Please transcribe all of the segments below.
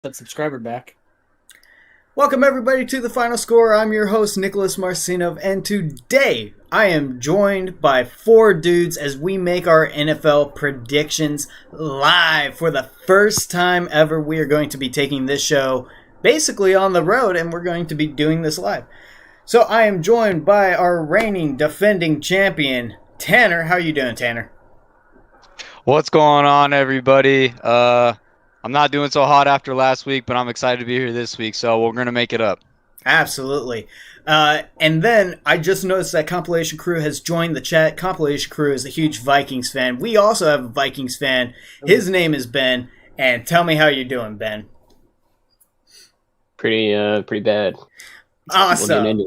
that subscriber back. Welcome everybody to the Final Score. I'm your host Nicholas Marcinov, and today I am joined by four dudes as we make our NFL predictions live for the first time ever. We are going to be taking this show basically on the road, and we're going to be doing this live. So I am joined by our reigning defending champion, Tanner. How are you doing, Tanner? What's going on, everybody? I'm not doing so hot after last week, but I'm excited to be here this week, so we're going to make it up. Absolutely. And then I just noticed that Compilation Crew has joined the chat. Compilation Crew is a huge Vikings fan. We also have a Vikings fan. His name is Ben. And tell me how you're doing, Ben. Pretty bad. Awesome.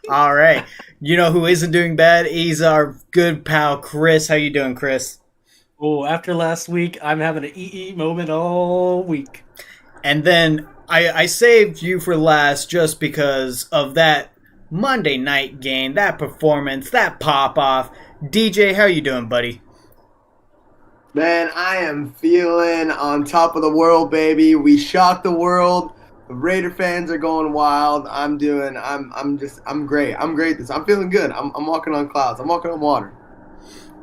All right. You know who isn't doing bad? He's our good pal, Chris. How you doing, Chris? Oh, after last week, I'm having an EE moment all week. And then I saved you for last just because of that Monday night game, that performance, that pop-off. DJ, how you doing, buddy? Man, I am feeling on top of the world, baby. We shocked the world. The Raider fans are going wild. I'm great. I'm great. I'm feeling good. I'm walking on clouds. I'm walking on water.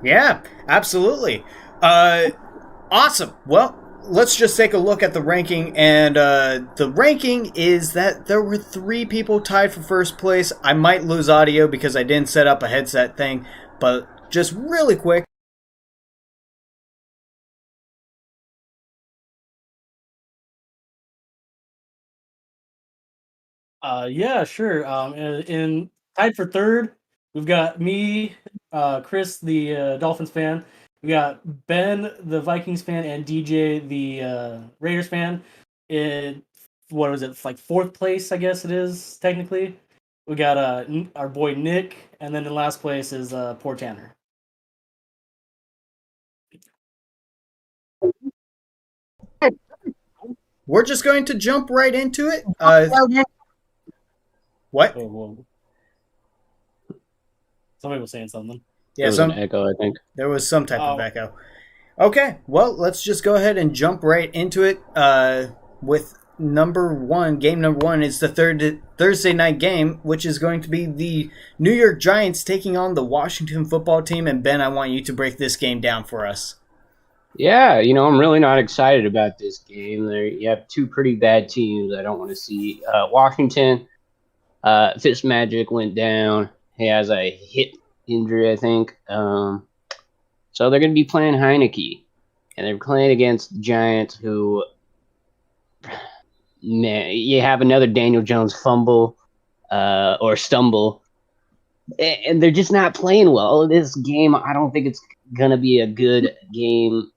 Yeah, absolutely. Awesome. Well, let's just take a look at the ranking. And the ranking is that there were three people tied for first place. I might lose audio because I didn't set up a headset thing. But just really quick. Yeah, sure. In tied for third, we've got me, Chris, the Dolphins fan. We got Ben, the Vikings fan, and DJ, the Raiders fan. In what was it, like fourth place? I guess it is technically. We got our boy Nick, and then in last place is poor Tanner. We're just going to jump right into it. What? Whoa. Somebody was saying something. Yeah, There was an echo, I think. there was some type of echo. Okay, well, let's just go ahead and jump right into it with number one. Game number one is the Thursday night game, which is going to be the New York Giants taking on the Washington football team. And Ben, I want you to break this game down for us. Yeah, I'm really not excited about this game. You have two pretty bad teams I don't want to see. Washington, Fitzmagic went down. He has a hip injury, I think. So they're going to be playing Heineke. And they're playing against the Giants who, man, you have another Daniel Jones fumble or stumble. And they're just not playing well. This game, I don't think it's going to be a good game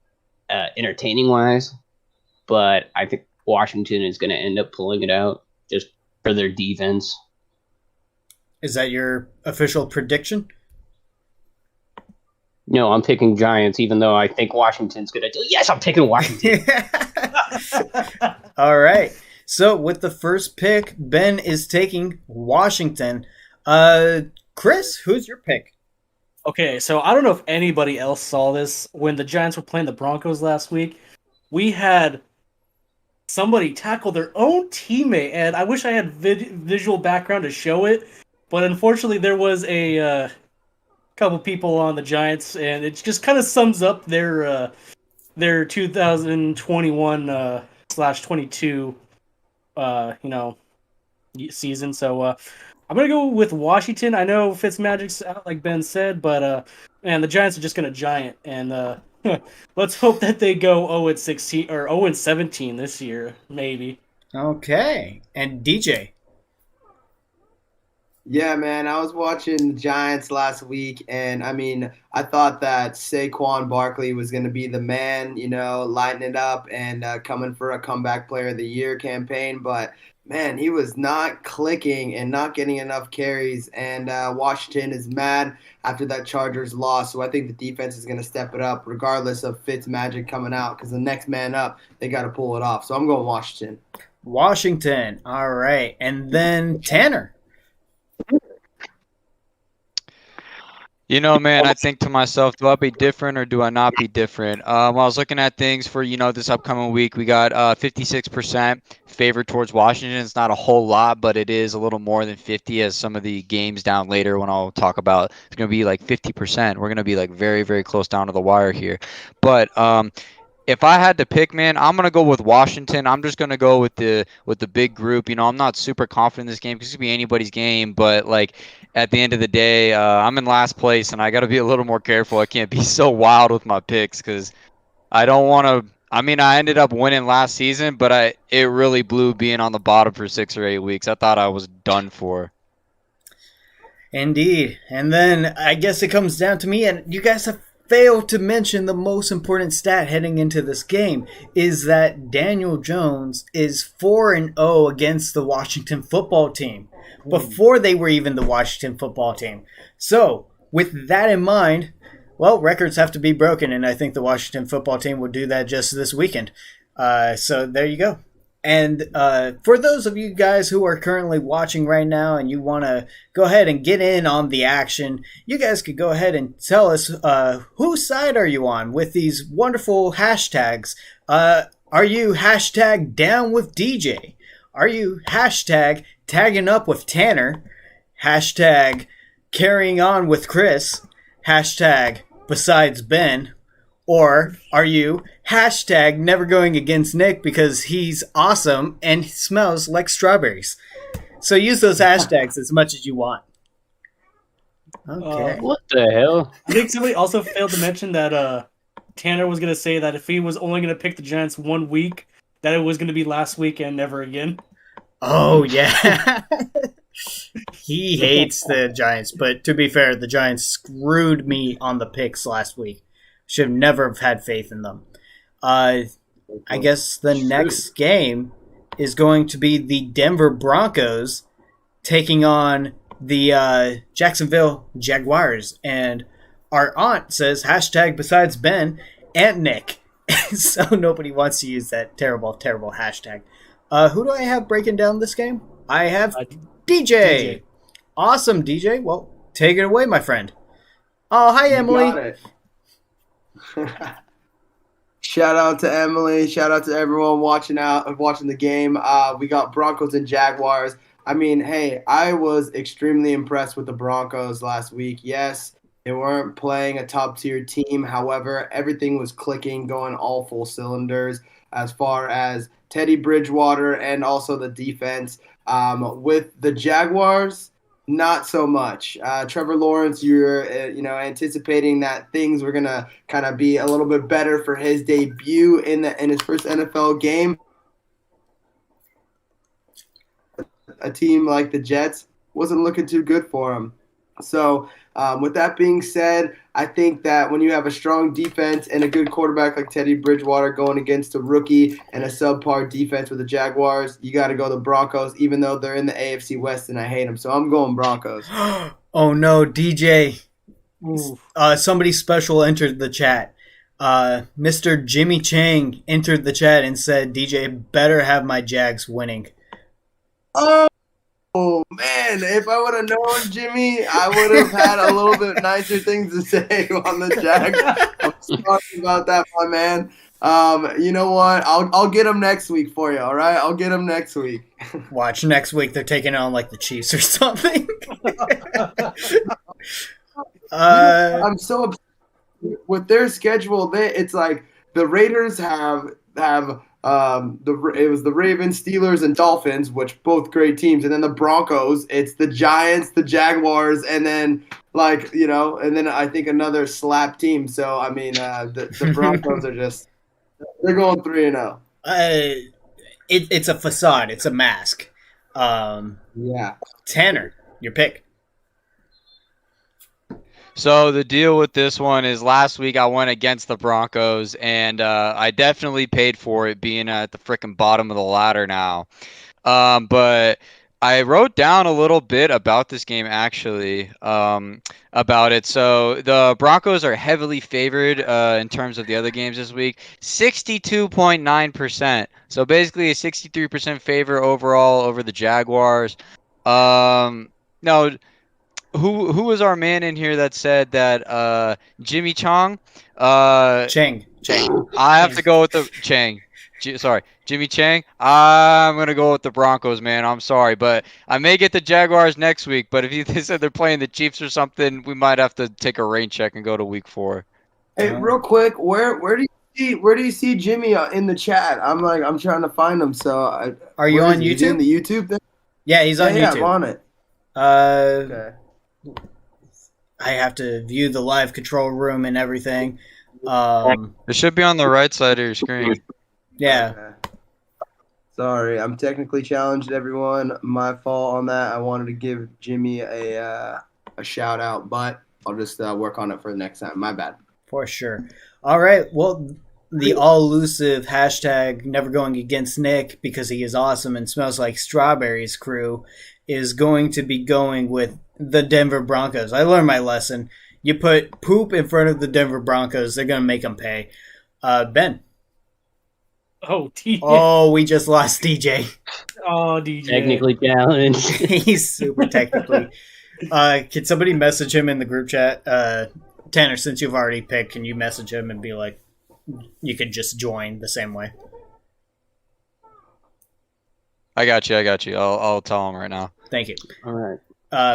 entertaining-wise. But I think Washington is going to end up pulling it out just for their defense. Is that your official prediction? No, I'm picking Giants, even though I think Washington's going to do. Yes, I'm picking Washington. All right. So with the first pick, Ben is taking Washington. Chris, who's your pick? Okay, so I don't know if anybody else saw this. When the Giants were playing the Broncos last week, we had somebody tackle their own teammate, and I wish I had visual background to show it, but unfortunately there was a couple people on the Giants, and it just kind of sums up their 2021 slash 22 season. So I'm gonna go with Washington. I know Fitzmagic's out, like Ben said, but man, the Giants are just gonna giant, and let's hope that they go 0-16 or 0-17 this year, maybe. Okay. And DJ. Yeah, man, I was watching the Giants last week, and I thought that Saquon Barkley was going to be the man, lighting it up and coming for a comeback player of the year campaign. But man, he was not clicking and not getting enough carries. And Washington is mad after that Chargers loss. So I think the defense is going to step it up regardless of Fitzmagic coming out, because the next man up, they got to pull it off. So I'm going Washington. Washington. All right. And then Tanner. You know, man, I think to myself, do I be different or do I not be different? I was looking at things for, this upcoming week. We got 56% favored towards Washington. It's not a whole lot, but it is a little more than 50 as some of the games down later when I'll talk about it's going to be like 50%. We're going to be like very, very close down to the wire here. But if I had to pick, man, I'm gonna go with Washington. I'm just gonna go with the big group. I'm not super confident in this game because it could be anybody's game, but like at the end of the day, I'm in last place and I got to be a little more careful. I can't be so wild with my picks because I don't want to. I mean, I ended up winning last season, but it really blew being on the bottom for 6 or 8 weeks. I thought I was done for. Indeed. And then I guess it comes down to me, and you guys have failed to mention the most important stat heading into this game is that Daniel Jones is 4-0 against the Washington football team before they were even the Washington football team. So, with that in mind, well, records have to be broken, and I think the Washington football team will do that just this weekend. So there you go. And for those of you guys who are currently watching right now and you want to go ahead and get in on the action, you guys could go ahead and tell us whose side are you on with these wonderful hashtags. Are you hashtag down with DJ? Are you hashtag tagging up with Tanner? Hashtag carrying on with Chris? Hashtag besides Ben? Or are you hashtag never going against Nick because he's awesome and he smells like strawberries? So use those hashtags as much as you want. Okay. What the hell? I think somebody also failed to mention that Tanner was going to say that if he was only going to pick the Giants 1 week, that it was going to be last week and never again. Oh, yeah. He hates the Giants, but to be fair, the Giants screwed me on the picks last week. Should never have had faith in them. I guess the next game is going to be the Denver Broncos taking on the Jacksonville Jaguars. And our aunt says hashtag besides Ben and Nick. So nobody wants to use that terrible, terrible hashtag. Who do I have breaking down this game? I have DJ. Awesome, DJ. Well, take it away, my friend. Oh, hi, Emily. Shout out to Emily. Shout out to everyone watching the game. We got Broncos and Jaguars. I mean, hey, I was extremely impressed with the Broncos last week. Yes, they weren't playing a top-tier team. However, everything was clicking, going all full cylinders as far as Teddy Bridgewater and also the defense. With the Jaguars, not so much. Trevor Lawrence, you're anticipating that things were gonna kind of be a little bit better for his debut in his first NFL game. A team like the Jets wasn't looking too good for him. So with that being said, I think that when you have a strong defense and a good quarterback like Teddy Bridgewater going against a rookie and a subpar defense with the Jaguars, you got to go the Broncos, even though they're in the AFC West and I hate them. So I'm going Broncos. Oh, no, DJ. Somebody special entered the chat. Mr. Jimmy Chang entered the chat and said, DJ better have my Jags winning. Oh, man, if I would have known Jimmy, I would have had a little bit nicer things to say on the Jags. I'm sorry about that, my man. You know what? I'll get him next week for you, all right? I'll get him next week. Watch, next week they're taking on like the Chiefs or something. I'm so upset with their schedule. It's like the Raiders have it was the Ravens, Steelers, and Dolphins, which both great teams, and then the Broncos. It's the Giants, the Jaguars, and then and then I think another slap team. So I mean, the Broncos are they're going 3-0. It's a facade. It's a mask. Yeah. Tanner, your pick. So the deal with this one is last week I went against the Broncos, and I definitely paid for it being at the freaking bottom of the ladder now. But I wrote down a little bit about this game, actually, about it. So the Broncos are heavily favored in terms of the other games this week, 62.9%. So basically a 63% favor overall over the Jaguars. No. who was our man in here that said that Jimmy Chong? Chang. I have to go with the Chang. Jimmy Chang. I'm gonna go with the Broncos, man. I'm sorry, but I may get the Jaguars next week. But if they said they're playing the Chiefs or something, we might have to take a rain check and go to week 4. Hey, real quick, where do you see Jimmy in the chat? I'm trying to find him. So are you on YouTube? In the YouTube thing? Yeah, he's on YouTube. Yeah, I'm on it. Okay. I have to view the live control room and everything. It should be on the right side of your screen. Yeah. Okay. Sorry, I'm technically challenged, everyone. My fault on that. I wanted to give Jimmy a shout out, but I'll just work on it for the next time. My bad. For sure. All right. Well, the all-elusive hashtag never going against Nick because he is awesome and smells like strawberries crew is going to be going with the Denver Broncos. I learned my lesson. You put poop in front of the Denver Broncos, they're going to make them pay. Ben. Oh, TJ. Oh, we just lost DJ. Oh, DJ. Technically challenged. He's super technically. Can somebody message him in the group chat? Tanner, since you've already picked, can you message him and be like, you can just join the same way? I got you. I'll tell him right now. Thank you. All right.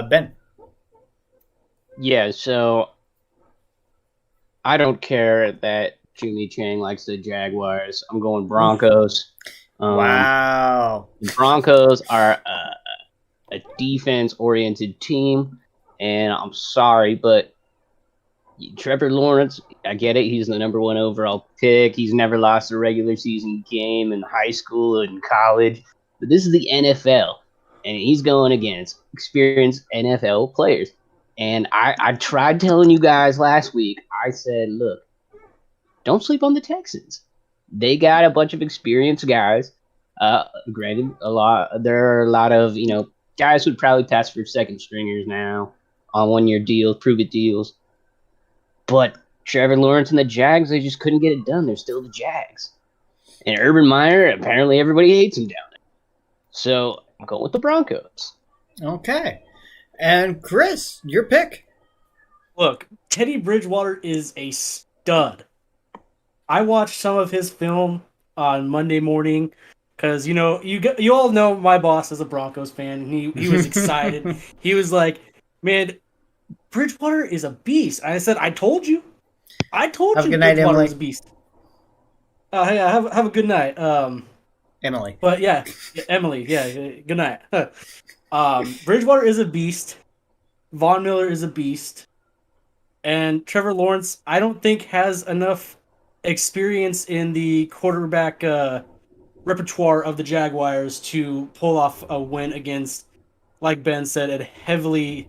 Ben. Yeah, so I don't care that Jimmy Chang likes the Jaguars. I'm going Broncos. Wow. The Broncos are a defense-oriented team, and I'm sorry, but Trevor Lawrence, I get it. He's the number 1 overall pick. He's never lost a regular season game in high school and college. But this is the NFL, and he's going against experienced NFL players. And I tried telling you guys last week, I said, look, don't sleep on the Texans. They got a bunch of experienced guys. Granted, there are a lot of, guys who'd probably pass for second stringers now on 1-year deals, prove-it deals. But Trevor Lawrence and the Jags, they just couldn't get it done. They're still the Jags. And Urban Meyer, apparently everybody hates him down there. So I'm going with the Broncos. Okay. And Chris, your pick. Look, Teddy Bridgewater is a stud. I watched some of his film on Monday morning because, you all know my boss is a Broncos fan, and he was excited. He was like, man, Bridgewater is a beast. I said, I told you. Have a good night, Bridgewater Emily. is a beast. Hey, have a good night. Emily. But yeah, Emily, yeah, good night. Bridgewater is a beast. Von Miller is a beast. And Trevor Lawrence, I don't think has enough experience in the quarterback repertoire of the Jaguars to pull off a win against, like Ben said, a heavily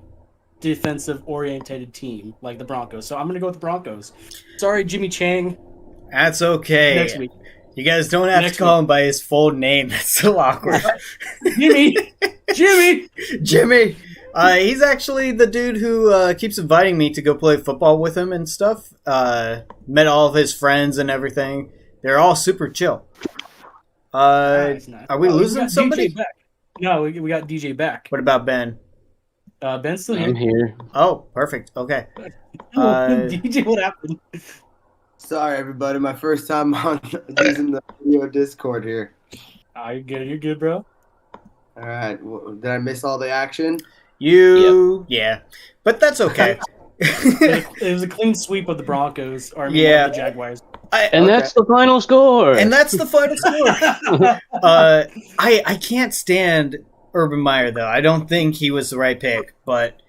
defensive-oriented team like the Broncos. So I'm going to go with the Broncos. Sorry, Jimmy Chang. That's okay. Next week. You guys don't have to call him by his full name. That's so awkward. Jimmy! Jimmy! He's actually the dude who keeps inviting me to go play football with him and stuff. Met all of his friends and everything. They're all super chill. Nice. Are we losing somebody? DJ back. No, we got DJ back. What about Ben? Ben's still here. I'm here. Oh, perfect. Okay. DJ, what happened? Sorry, everybody. My first time on using the video Discord here. You're good. You're good, bro. All right. Did I miss all the action? Yeah. But that's okay. It was a clean sweep of the Broncos, or the Jaguars. That's the final score. And that's the final score. I can't stand Urban Meyer, though. I don't think he was the right pick, but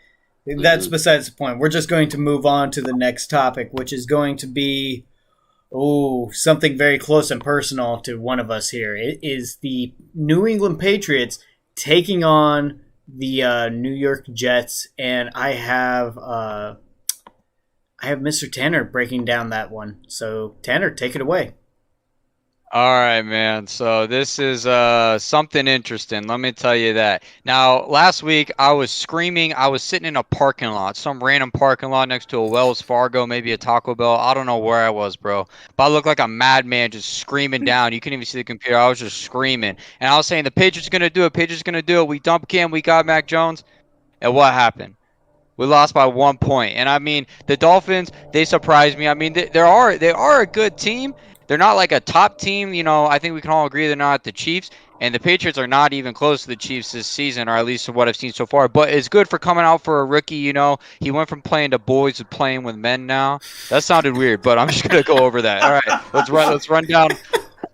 that's besides the point. We're just going to move on to the next topic, which is going to be something very close and personal to one of us here. It is the New England Patriots taking on the New York Jets, and I have Mr. Tanner breaking down that one. So, Tanner, take it away. All right, man. So this is something interesting. Let me tell you that. Now, last week I was screaming. I was sitting in a parking lot, some random parking lot next to a Wells Fargo, maybe a Taco Bell. I don't know where I was, bro. But I looked like a madman just screaming down. You couldn't even see the computer. I was just screaming. And I was saying, the Patriots are going to do it. Patriots are going to do it. We dump Cam. We got Mac Jones. And what happened? We lost by 1 point. And I mean, the Dolphins, they surprised me. I mean, they are a good team. They're not like a top team. You know, I think we can all agree they're not the Chiefs. And the Patriots are not even close to the Chiefs this season, or at least from what I've seen so far. But it's good for coming out for a rookie. You know, he went from playing to boys to playing with men now. That sounded weird, but I'm just gonna go over that. All right, let's run down.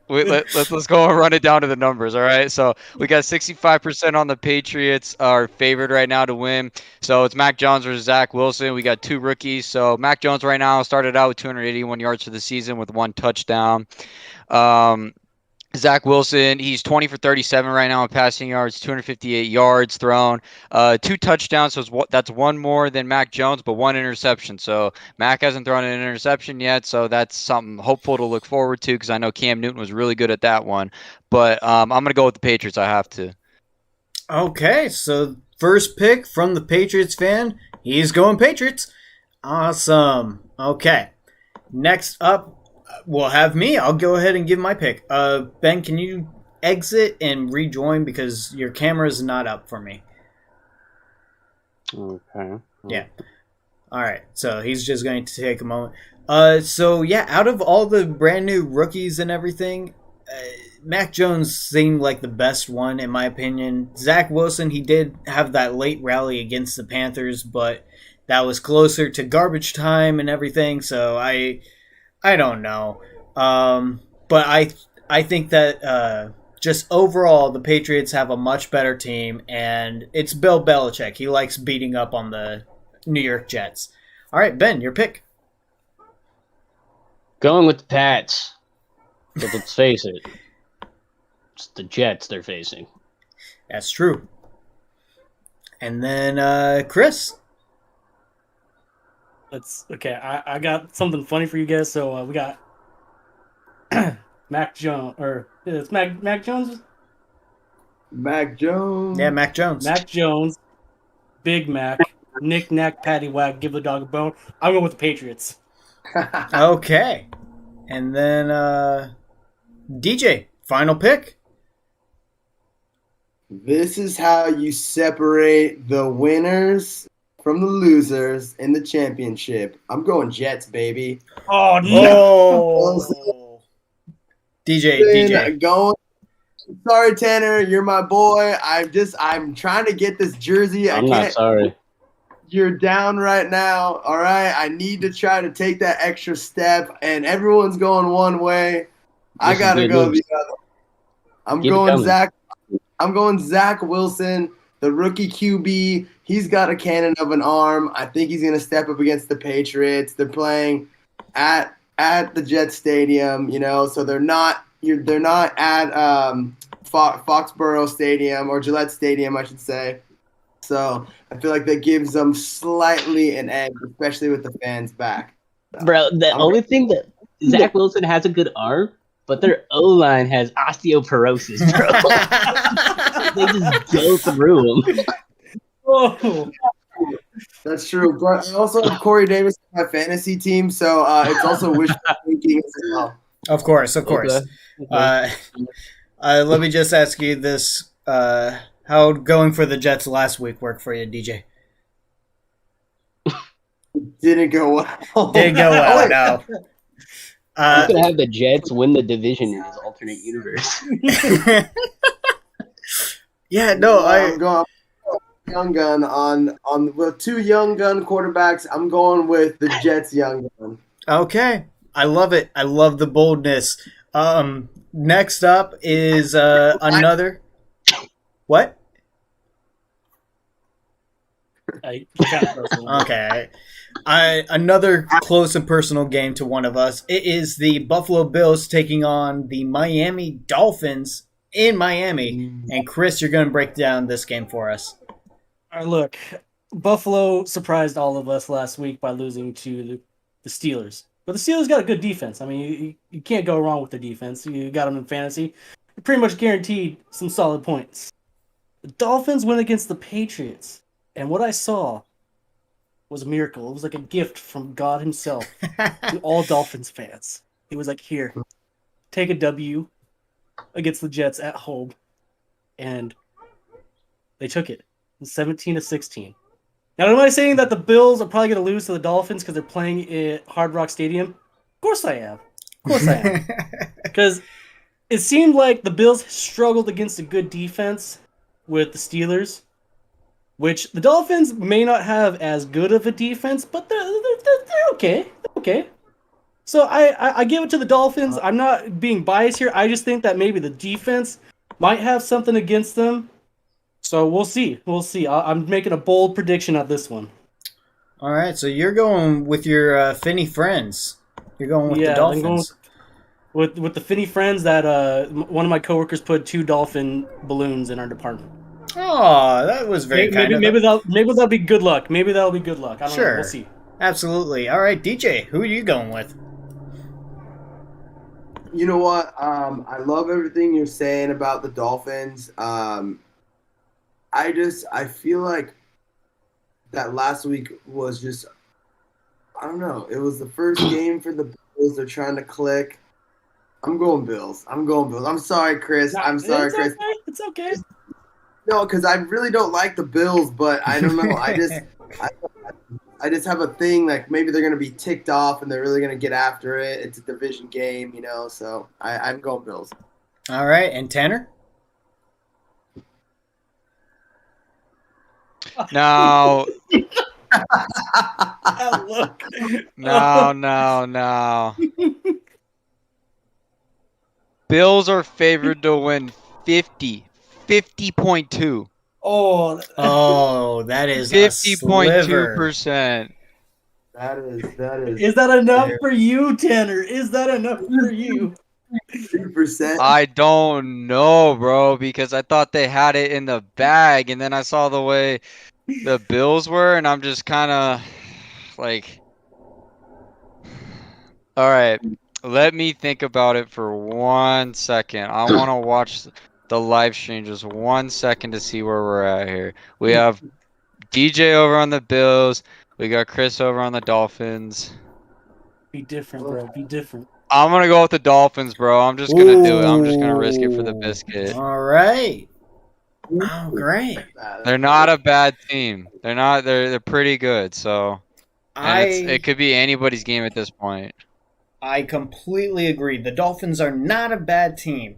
Let's go and run it down to the numbers. All right, so we got 65% on the Patriots are favored right now to win. So it's Mac Jones versus Zach Wilson. We got two rookies. So Mac Jones right now started out with 281 yards for the season with 1 touchdown. Zach Wilson, he's 20 for 37 right now in passing yards, 258 yards thrown, 2 touchdowns. So that's 1 more than Mac Jones, but 1 interception. So Mac hasn't thrown an interception yet. So that's something hopeful to look forward to because I know Cam Newton was really good at that one. But I'm going to go with the Patriots. I have to. Okay, so first pick from the Patriots fan. He's going Patriots. Awesome. Okay. Next up, we'll have me. I'll go ahead and give my pick. Ben, can you exit and rejoin because your camera is not up for me? Okay. Yeah. All right. So he's just going to take a moment. So yeah, out of all the brand new rookies and everything, Mac Jones seemed like the best one in my opinion. Zach Wilson, he did have that late rally against the Panthers, but that was closer to garbage time and everything. So I don't know. But I think that just overall the Patriots have a much better team, and it's Bill Belichick. He likes beating up on the New York Jets. All right, Ben, your pick. Going with the Pats. But let's face it. It's the Jets they're facing. That's true. And then Chris. Okay. I got something funny for you guys. So we got Mac Jones, or it's Mac Jones. Mac Jones. Yeah, Mac Jones. Mac Jones, Big Mac, Knick Knack, Patty Whack, give the dog a bone. I'm going with the Patriots. Okay. And then DJ, final pick. This is how you separate the winners from the losers in the championship. I'm going Jets, baby. Oh no! Oh. DJ. Going. Sorry, Tanner, you're my boy. I'm trying to get this jersey. I'm not sorry. You're down right now. All right. I need to try to take that extra step, and everyone's going one way. I gotta go the other. I'm going Zach Wilson, the rookie QB. He's got a cannon of an arm. I think he's gonna step up against the Patriots. They're playing at the Jet Stadium, so they're not at Foxborough Stadium or Gillette Stadium, I should say. So I feel like that gives them slightly an edge, especially with the fans back. So, Bro, the only thing that Zach Wilson has a good arm, but their O-line has osteoporosis, bro. They just go through them. Oh. That's true. But I also have Corey Davis on my fantasy team, so it's also wishful thinking as well. Of course. Okay. Let me just ask you this. How going for the Jets last week worked for you, DJ? Didn't go well. Didn't go well, no. He's going to have the Jets win the division in his alternate universe. Yeah, no, I'm going young gun on with 2 young gun quarterbacks. I'm going with the Jets young gun. Okay. I love it. I love the boldness. Next up is another. What? Okay. Another close and personal game to one of us. It is the Buffalo Bills taking on the Miami Dolphins in Miami. And Chris, you're going to break down this game for us. All right, look, Buffalo surprised all of us last week by losing to the Steelers. But the Steelers got a good defense. I mean, you can't go wrong with the defense. You got them in fantasy. You're pretty much guaranteed some solid points. The Dolphins went against the Patriots. And what I saw was a miracle. It was like a gift from God himself to all Dolphins fans. He was like, here, take a W against the Jets at home. And they took it. 17-16. Now, am I saying that the Bills are probably going to lose to the Dolphins because they're playing at Hard Rock Stadium? Of course I am. Of course I am. Because it seemed like the Bills struggled against a good defense with the Steelers, which the Dolphins may not have as good of a defense, but they're okay. They're okay. So I give it to the Dolphins. I'm not being biased here. I just think that maybe the defense might have something against them. So we'll see. We'll see. I'm making a bold prediction on this one. All right, so you're going with your Finny friends. You're going with the Dolphins. With the Finny friends that one of my coworkers put 2 dolphin balloons in our department. Oh, that was very kind of maybe that'll be good luck. Maybe that'll be good luck. I don't know. We'll see. Absolutely. All right, DJ, who are you going with? You know what? I love everything you're saying about the Dolphins. I feel like that last week was just, I don't know. It was the first game for the Bills. They're trying to click. I'm going Bills. I'm sorry, Chris. Chris. Okay. It's okay. No, because I really don't like the Bills, but I don't know. I just have a thing like maybe they're going to be ticked off and they're really going to get after it. It's a division game, so I'm going Bills. All right, and Tanner? No. Look. No. Bills are favored to win 50.2. Oh, that is 50.2%. That is. Is that enough for you, Tanner? Is that enough for you? 3%. I don't know, bro, because I thought they had it in the bag, and then I saw the way the Bills were, and I'm just kind of like, all right, let me think about it for 1 second. I want to watch the live stream just 1 second to see where we're at here. We have DJ over on the Bills. We got Chris over on the Dolphins. Be different, bro. Be different. I'm going to go with the Dolphins, bro. I'm just going to do it. I'm just going to risk it for the biscuit. All right. Oh, great. They're not a bad team. They're pretty good, so it could be anybody's game at this point. I completely agree. The Dolphins are not a bad team.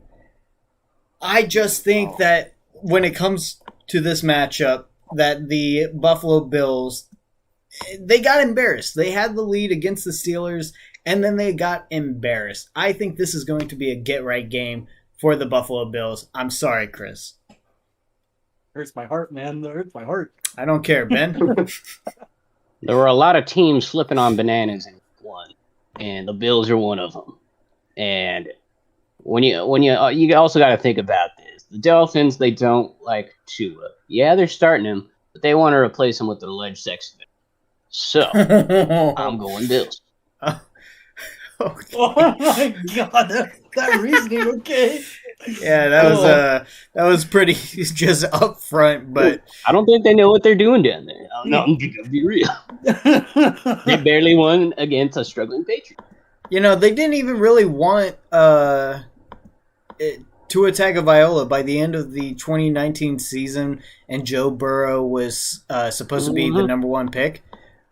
I just think that when it comes to this matchup, that the Buffalo Bills, they got embarrassed. They had the lead against the Steelers, and then they got embarrassed. I think this is going to be a get-right game for the Buffalo Bills. I'm sorry, Chris. Hurts my heart, man. That hurts my heart. I don't care, Ben. There were a lot of teams flipping on bananas in one, and the Bills are one of them. And when you also got to think about this. The Dolphins, they don't like Tua. Yeah, they're starting him, but they want to replace him with the alleged sex offender. So I'm going Bills. Okay. Oh my god, that reasoning, okay. Yeah, that was pretty just upfront, but I don't think they know what they're doing down there. I'm gonna be real. They barely won against a struggling Patriot. They didn't even really want Tua Tagovailoa by the end of the 2019 season, and Joe Burrow was supposed to be the number one pick.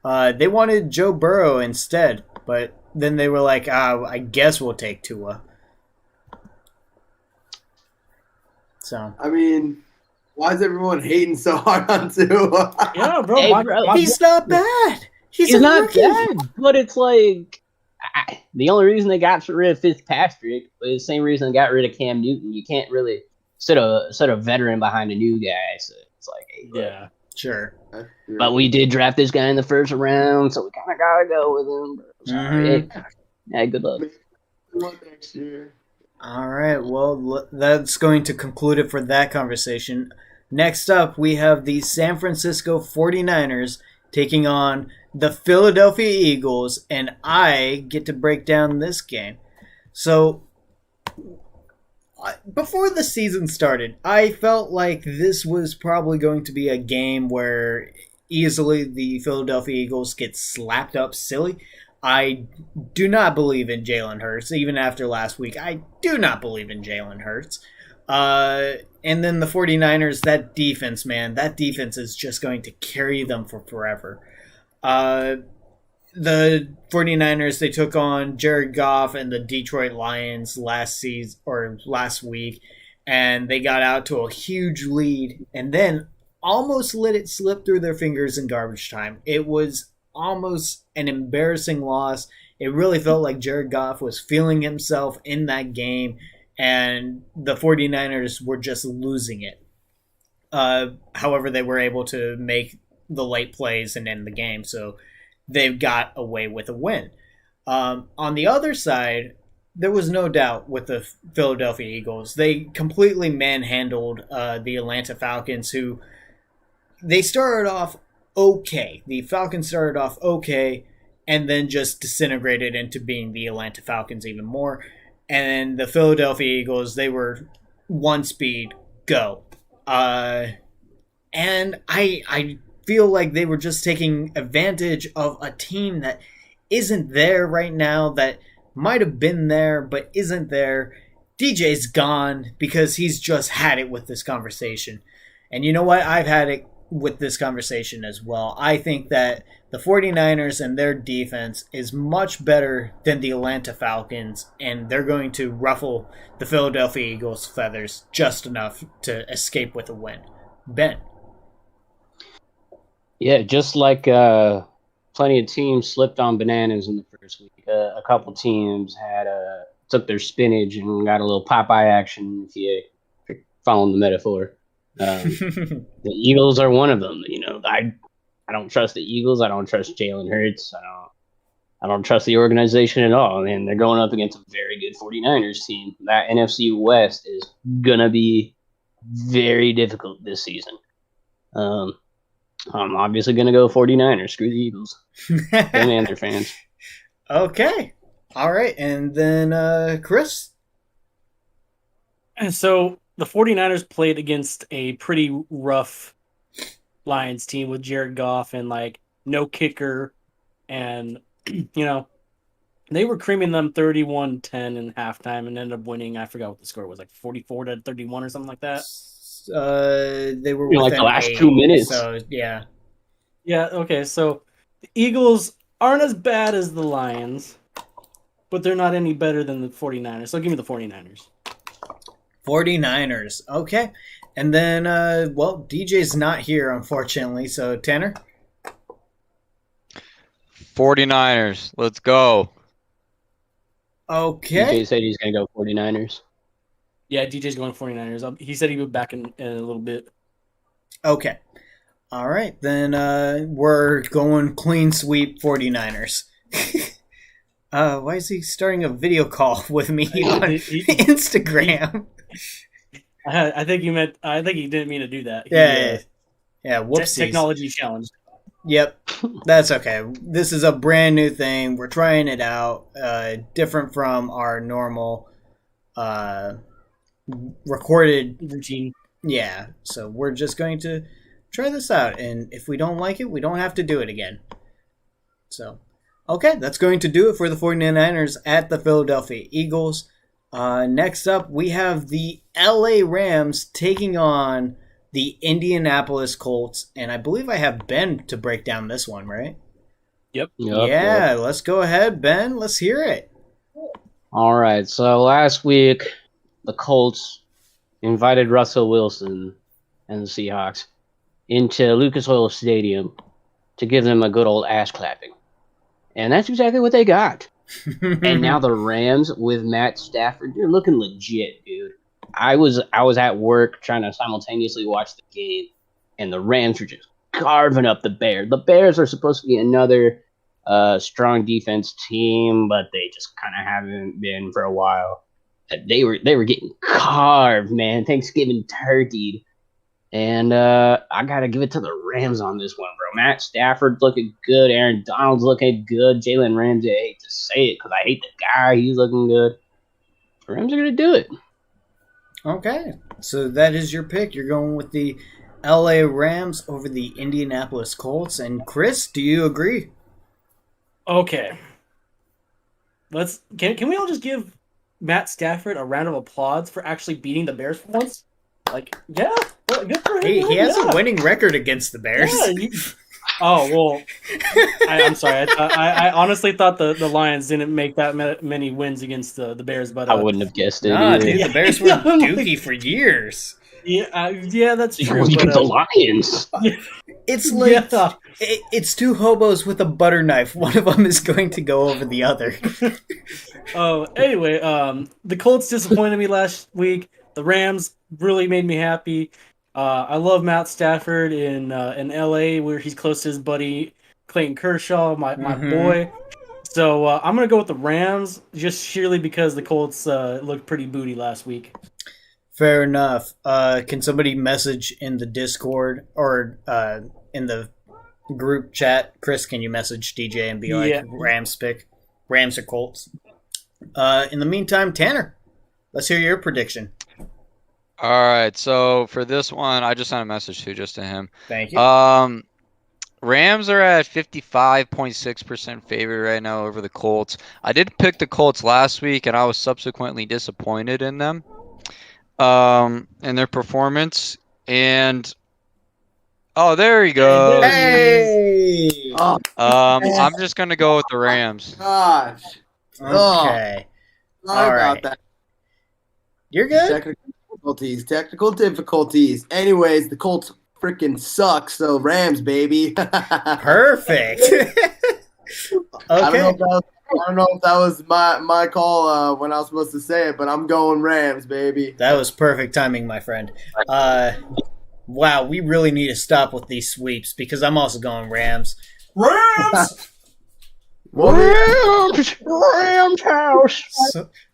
They wanted Joe Burrow instead, but then they were like, I guess we'll take Tua. So I mean, why is everyone hating so hard on Tua? Yeah, bro. Hey, he's not bad. He's not rookie. bad, but it's like the only reason they got rid of Fitzpatrick was the same reason they got rid of Cam Newton. You can't really set a veteran behind a new guy, so it's like, hey, Yeah, sure. But we did draft this guy in the first round, so we kind of gotta go with him. Sorry. Hey, good luck. Next year. All right, well, that's going to conclude it for that conversation. Next up, we have the San Francisco 49ers taking on the Philadelphia Eagles, and I get to break down this game. So, before the season started, I felt like this was probably going to be a game where easily the Philadelphia Eagles get slapped up silly. I do not believe in Jalen Hurts. Even after last week, I do not believe in Jalen Hurts. And then the 49ers, that defense, man, that defense is just going to carry them for forever. The 49ers, they took on Jared Goff and the Detroit Lions last week, and they got out to a huge lead and then almost let it slip through their fingers in garbage time. It was almost an embarrassing loss. It really felt like Jared Goff was feeling himself in that game, and the 49ers were just losing it. However, they were able to make the late plays and end the game, so they got away with a win. On the other side, there was no doubt with the Philadelphia Eagles. They completely manhandled the Atlanta Falcons, who they started off okay. The Falcons started off okay and then just disintegrated into being the Atlanta Falcons even more. And the Philadelphia Eagles, they were one speed, go. And I feel like they were just taking advantage of a team that isn't there right now, that might have been there but isn't there. DJ's gone because he's just had it with this conversation. And you know what? I've had it with this conversation as well. I think that the 49ers and their defense is much better than the Atlanta Falcons, and they're going to ruffle the Philadelphia Eagles' feathers just enough to escape with a win. Ben. Yeah, just like plenty of teams slipped on bananas in the first week. A couple teams had took their spinach and got a little Popeye action, if you're following the metaphor. The Eagles are one of them. You know, I don't trust the Eagles. I don't trust Jalen Hurts. I don't trust the organization at all. And they're going up against a very good 49ers team. That NFC West is gonna be very difficult this season. I'm obviously going to go 49ers. Screw the Eagles. Them and their fans. Okay. All right. And then Chris? And so the 49ers played against a pretty rough Lions team with Jared Goff and like no kicker. And, you know, they were creaming them 31-10 in halftime and ended up winning. I forgot what the score was, like 44-31 or something like that. They were like the last 2 minutes. So yeah. Yeah, okay, so the Eagles aren't as bad as the Lions, but they're not any better than the 49ers. So give me the 49ers. 49ers. Okay. And then DJ's not here, unfortunately, so Tanner? 49ers. Let's go. Okay. DJ said he's going to go 49ers. Yeah, DJ's going 49ers. He said he would be back in a little bit. Okay. All right. Then we're going clean sweep 49ers. Why is he starting a video call with me on Instagram? I think he didn't mean to do that. Yeah. Whoopsies. Technology challenge. Yep. That's okay. This is a brand new thing. We're trying it out. Different from our normal recorded routine. Yeah, so we're just going to try this out, and if we don't like it, we don't have to do it again. So, okay, that's going to do it for the 49ers at the Philadelphia Eagles. Next up, we have the LA Rams taking on the Indianapolis Colts, and I believe I have Ben to break down this one, right? Yep. Yeah, let's go ahead, Ben. Let's hear it. All right, so last week, the Colts invited Russell Wilson and the Seahawks into Lucas Oil Stadium to give them a good old ass clapping. And that's exactly what they got. And now the Rams with Matt Stafford, they're looking legit, dude. I was at work trying to simultaneously watch the game, and the Rams were just carving up the Bears. The Bears are supposed to be another strong defense team, but they just kind of haven't been for a while. They were getting carved, man. Thanksgiving turkeyed. And I got to give it to the Rams on this one, bro. Matt Stafford's looking good. Aaron Donald's looking good. Jalen Ramsey, I hate to say it because I hate the guy. He's looking good. The Rams are going to do it. Okay. So that is your pick. You're going with the LA Rams over the Indianapolis Colts. And Chris, do you agree? Okay. Can we all just give Matt Stafford a round of applause for actually beating the Bears for once? Like, yeah, well, good for him. He has yeah. a winning record against the Bears. Yeah, oh well, I'm sorry. I honestly thought the Lions didn't make that many wins against the Bears, but I wouldn't have guessed it Nah, either. dude, the Bears were dookie for years. Yeah, that's true. Look But, at the Lions. It's like yeah. it's two hobos with a butter knife. One of them is going to go over the other. Oh, anyway, the Colts disappointed me last week. The Rams really made me happy. I love Matt Stafford in LA, where he's close to his buddy Clayton Kershaw, my boy. So I'm gonna go with the Rams, just sheerly because the Colts looked pretty booty last week. Fair enough. Can somebody message in the Discord or in the group chat? Chris, can you message DJ and be like, Rams pick? Rams or Colts? In the meantime, Tanner, let's hear your prediction. All right, so for this one, I just sent a message just to him. Thank you. Rams are at 55.6% favorite right now over the Colts. I did pick the Colts last week, and I was subsequently disappointed in them, in their performance. And there you go. Hey! I'm just gonna go with the Rams. Gosh. Okay. Sorry All about right. that. You're good? Technical difficulties. Anyways, the Colts freaking suck, so Rams, baby. Perfect. Okay. I don't know if that was my call when I was supposed to say it, but I'm going Rams, baby. That was perfect timing, my friend. Wow, we really need to stop with these sweeps because I'm also going Rams. Rams! Rams house.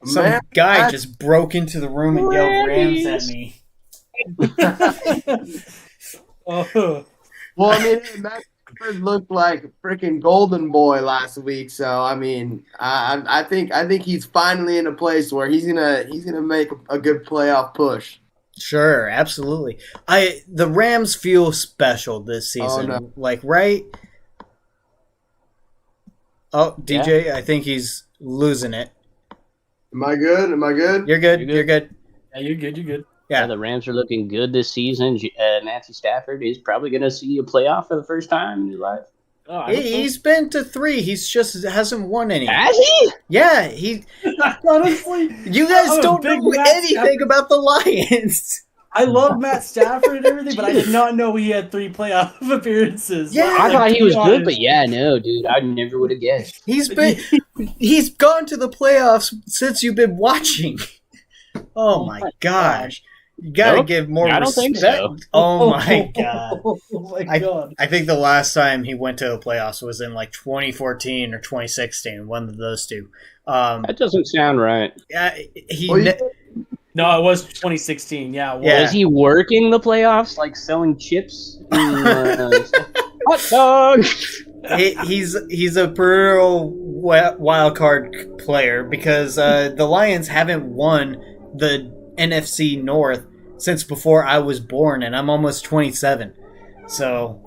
Some guy just broke into the room and yelled Rams at me. Oh. Well, I mean, Matt Stafford looked like a freaking golden boy last week, so I mean, I think he's finally in a place where he's gonna make a good playoff push. Sure, absolutely. The Rams feel special this season. Oh, no. Like, right? Oh, DJ, I think he's losing it. Am I good? You're good. You're good. You're good. Yeah, you're good. You're good. Yeah. Yeah, the Rams are looking good this season. Matthew Stafford is probably going to see a playoff for the first time in his life. Oh, I hope so. He's been to 3. He's just hasn't won any. Has he? Yeah, he. Honestly, You guys I'm a don't big know Matt anything Stafford. about the Lions. I love Matt Stafford and everything, but I did not know he had 3 playoff appearances. Yeah, I thought to he be was good, honest. but yeah, no, dude, I never would have guessed. He's gone to the playoffs since you've been watching. Oh my gosh. You gotta Nope, give more I don't respect. think so. Oh my god. Oh my god. I think the last time he went to the playoffs was in like 2014 or 2016, one of those two. That doesn't sound right. No, it was 2016. Yeah. It was. Yeah. Was he working the playoffs, like selling chips? Hot dog! He's a perennial wild card player because the Lions haven't won the NFC North since before I was born, and I'm almost 27. So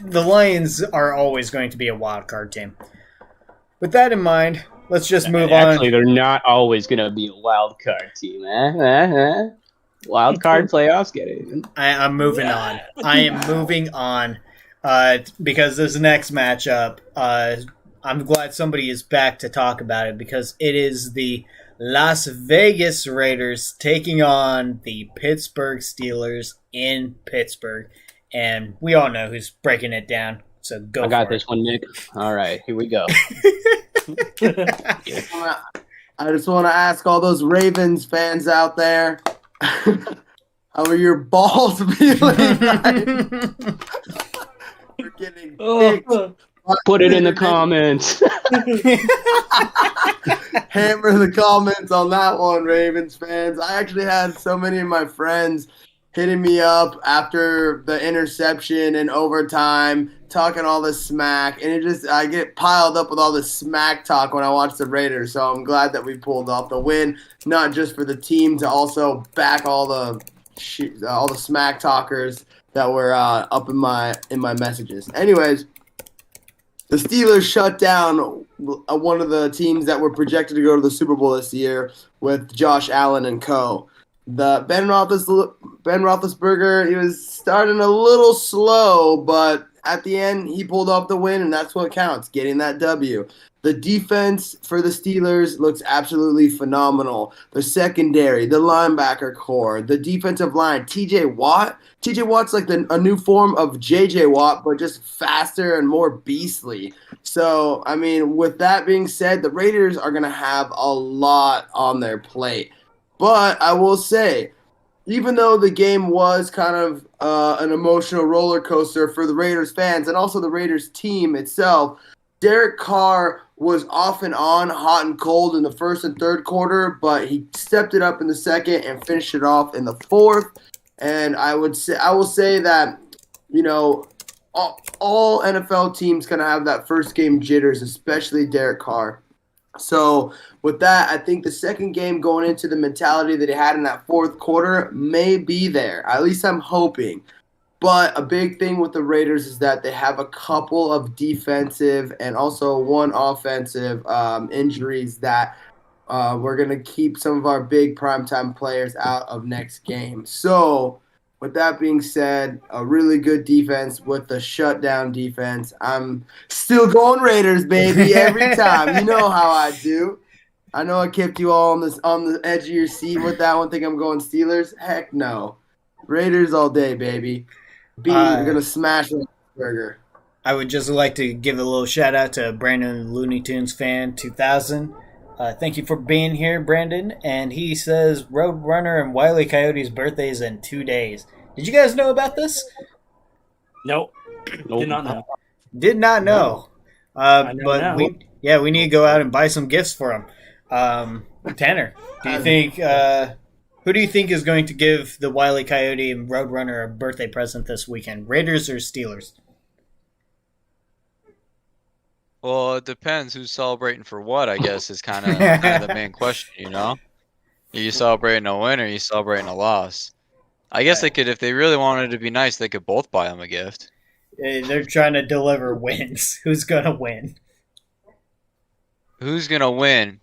the Lions are always going to be a wild card team. With that in mind, let's just move on. Actually, they're not always going to be a wild card team. Wild card playoffs, get it? I'm moving on. I am moving on because this next matchup, I'm glad somebody is back to talk about it because it is the Las Vegas Raiders taking on the Pittsburgh Steelers in Pittsburgh. And we all know who's breaking it down, so go I got for this one, Nick. All right, here we go. I just want to ask all those Ravens fans out there, how are your balls feeling? You're getting kicked. Put it in the comments. Hammer the comments on that one, Ravens fans. I actually had so many of my friends hitting me up after the interception and overtime, talking all this smack, and I get piled up with all this smack talk when I watch the Raiders. So I'm glad that we pulled off the win, not just for the team, to also back all the smack talkers that were up in my messages. Anyways, the Steelers shut down one of the teams that were projected to go to the Super Bowl this year with Josh Allen and co. The Ben Roethlisberger, he was starting a little slow, but at the end he pulled off the win, and that's what counts, getting that W. The defense for the Steelers looks absolutely phenomenal. The secondary, the linebacker core, the defensive line, TJ Watt. TJ Watt's like a new form of JJ Watt, but just faster and more beastly. So, I mean, with that being said, the Raiders are going to have a lot on their plate. But I will say, even though the game was kind of an emotional roller coaster for the Raiders fans and also the Raiders team itself, Derek Carr was off and on, hot and cold in the first and third quarter, but he stepped it up in the second and finished it off in the fourth. And I will say that, you know, all NFL teams kind of have that first game jitters, especially Derek Carr. So with that, I think the second game going into the mentality that he had in that fourth quarter may be there. At least I'm hoping. But a big thing with the Raiders is that they have a couple of defensive and also one offensive injuries that we're going to keep some of our big primetime players out of next game. So with that being said, a really good defense with the shutdown defense. I'm still going Raiders, baby, every time. You know how I do. I know I kept you all on the edge of your seat with that one. Think I'm going Steelers? Heck no. Raiders all day, baby. We're going to smash the burger. I would just like to give a little shout out to Brandon Looney Tunes fan 2000. Thank you for being here, Brandon. And he says Roadrunner and Wile E. Coyote's birthday is in 2 days. Did you guys know about this? Nope. Did not know. Did not know. I know but now. we need to go out and buy some gifts for him. Tanner, do you think who do you think is going to give the Wile E. Coyote and Roadrunner a birthday present this weekend? Raiders or Steelers? Well, it depends who's celebrating for what, I guess, is kind of the main question, you know? Are you celebrating a win or are you celebrating a loss? I guess they could, if they really wanted to be nice, they could both buy them a gift. They're trying to deliver wins. Who's going to win? Who's going to win?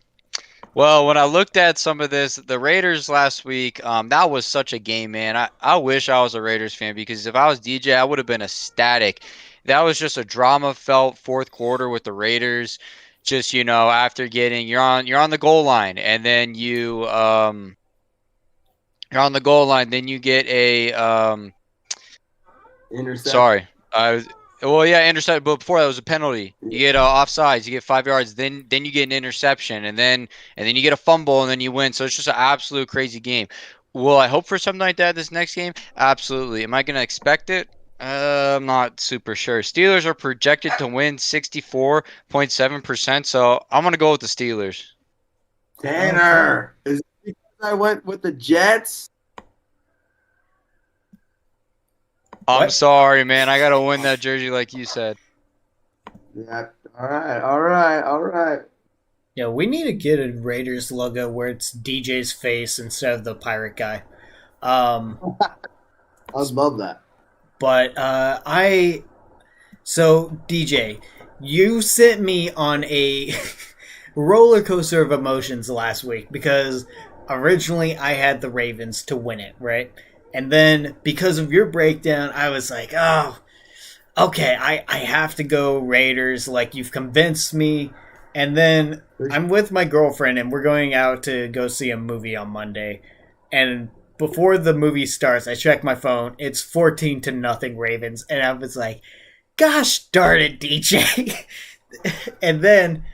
Well, when I looked at some of this, the Raiders last week, that was such a game, man. I wish I was a Raiders fan because if I was DJ, I would have been ecstatic. That was just a drama-felt fourth quarter with the Raiders. Just, you know, after getting you're on the goal line, and then you're on the goal line, then you get a Intercept. Sorry, intercept. But before that was a penalty. You get offsides. You get 5 yards. Then you get an interception, and then you get a fumble, and then you win. So it's just an absolute crazy game. Will I hope for something like that this next game? Absolutely. Am I going to expect it? I'm not super sure. Steelers are projected to win 64.7%, so I'm going to go with the Steelers. Tanner, is it because I went with the Jets? I'm sorry, man. I got to win that jersey like you said. Yeah. All right. Yeah, we need to get a Raiders logo where it's DJ's face instead of the pirate guy. I love that. But so DJ, you sent me on a roller coaster of emotions last week because originally I had the Ravens to win it, right? And then because of your breakdown, I was like, oh, okay, I have to go Raiders. Like, you've convinced me. And then I'm with my girlfriend, and we're going out to go see a movie on Monday. And before the movie starts, I check my phone. It's 14-0 Ravens. And I was like, gosh darn it, DJ. And then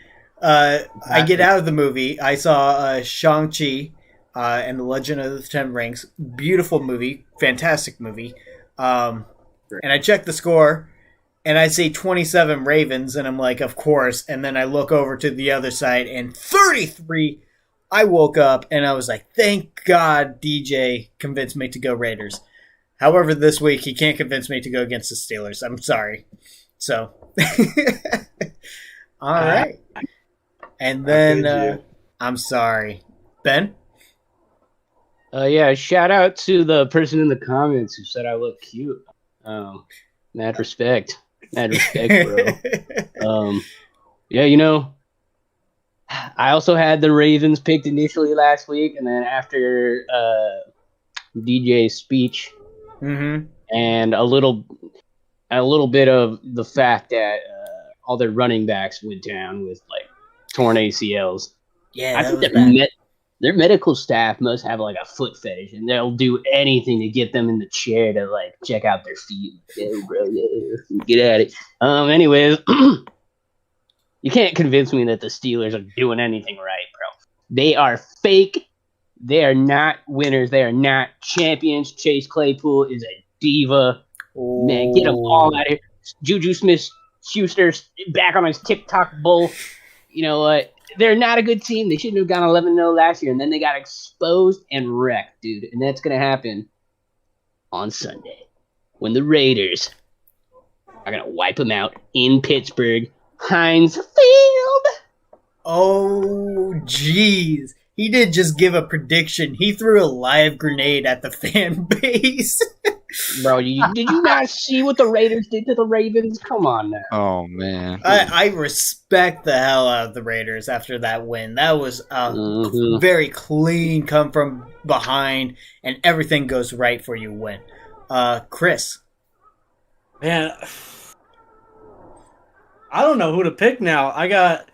I get out of the movie. I saw Shang-Chi and the Legend of the Ten Rings. Beautiful movie. Fantastic movie. And I check the score. And I say 27 Ravens, and I'm like, of course. And then I look over to the other side, and 33. I woke up, and I was like, thank God DJ convinced me to go Raiders. However, this week, he can't convince me to go against the Steelers. I'm sorry. So, all right. And then, I'm sorry. Ben? Yeah, shout out to the person in the comments who said I look cute. Mad respect. Mad respect, bro. Yeah, you know, I also had the Ravens picked initially last week, and then after DJ's speech, Mm-hmm. and a little bit of the fact that all their running backs went down with like torn ACLs. Yeah, I that think was their, bad. their medical staff must have like a foot fetish, and they'll do anything to get them in the chair to like check out their feet. Yeah, bro, yeah, get at it. Anyways, you can't convince me that the Steelers are doing anything right, bro. They are fake. They are not winners. They are not champions. Chase Claypool is a diva. Man, get them all out of here. Juju Smith-Schuster back on his TikTok bull. You know what? They're not a good team. They shouldn't have gone 11-0 last year, and then they got exposed and wrecked, dude. And that's going to happen on Sunday when the Raiders are going to wipe them out in Pittsburgh, Heinz Field. Oh, jeez. He did just give a prediction. He threw a live grenade at the fan base. Bro, did you not see what the Raiders did to the Ravens? Come on now. Oh man. I respect the hell out of the Raiders after that win. That was a very clean come from behind, and everything goes right for you win. Chris. Man, I don't know who to pick now. I got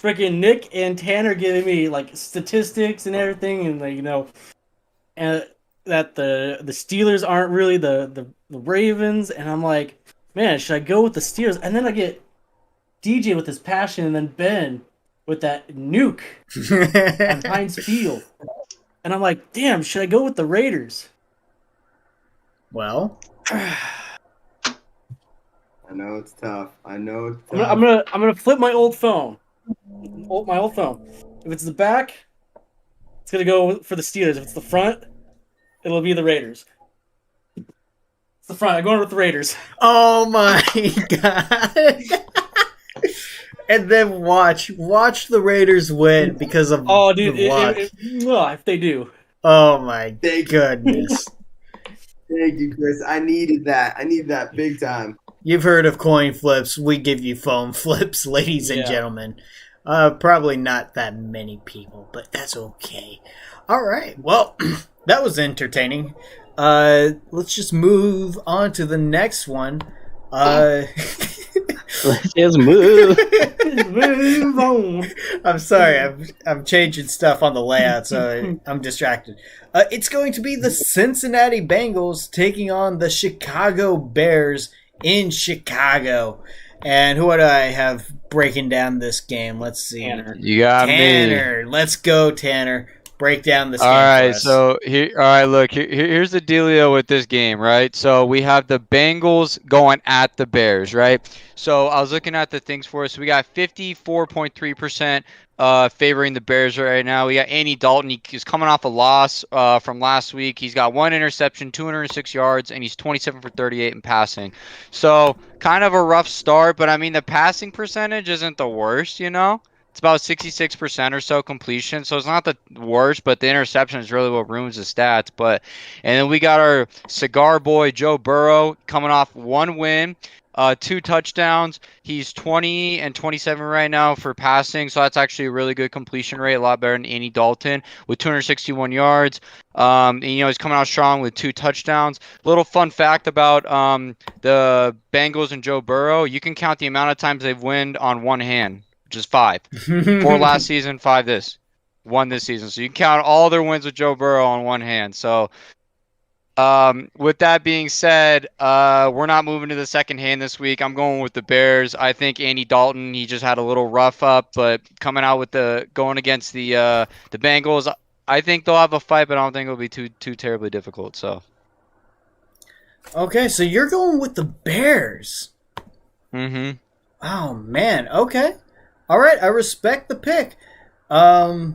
freaking Nick and Tanner giving me like statistics and everything, and like, you know, and that the Steelers aren't really the Ravens, and I'm like, man, should I go with the Steelers? And then I get DJ with his passion, and then Ben with that nuke on Heinz Field, and I'm like, damn, should I go with the Raiders? Well, I know it's tough. I'm gonna flip my old phone. My old phone. If it's the back, it's gonna go for the Steelers. If it's the front, it'll be the Raiders. It's the front. I'm going with the Raiders. oh my god. And then watch the Raiders win because of the luck. If they do. Oh my goodness. Thank you, Chris. I needed that. I need that big time. You've heard of coin flips. We give you phone flips, ladies and gentlemen. Probably not that many people, but that's okay. All right. Well, that was entertaining. Let's just move on to the next one. Let's just move. Move on. I'm sorry. I'm changing stuff on the layout, so I'm distracted. It's going to be the Cincinnati Bengals taking on the Chicago Bears in Chicago. And who do I have breaking down this game? Let's see. Tanner. You got Tanner. Let's go, Tanner. Break down this game. All right, for us. so look, here's the dealio with this game, right? So we have the Bengals going at the Bears, right? So I was looking at the things for us. We got 54.3% favoring the Bears right now. We got Andy Dalton. He's coming off a loss from last week. He's got 1 interception, 206 yards, and he's 27 for 38 in passing. So kind of a rough start, but I mean the passing percentage isn't the worst, you know? It's about 66% or so completion, so it's not the worst, but the interception is really what ruins the stats. And then we got our cigar boy Joe Burrow coming off 1 win, 2 touchdowns. He's 20 and 27 right now for passing, so that's actually a really good completion rate, a lot better than Andy Dalton with 261 yards. And, he's coming out strong with 2 touchdowns. Little fun fact about the Bengals and Joe Burrow: you can count the amount of times they've won on one hand. Just 5. 4 last season, 5 1 this season. So you can count all their wins with Joe Burrow on one hand. So with that being said, we're not moving to the second hand this week. I'm going with the Bears. I think Andy Dalton, he just had a little rough up, but coming out with going against the Bengals, I think they'll have a fight, but I don't think it'll be too terribly difficult. So Okay, so you're going with the Bears. Mm-hmm. Oh man, okay. All right, I respect the pick. I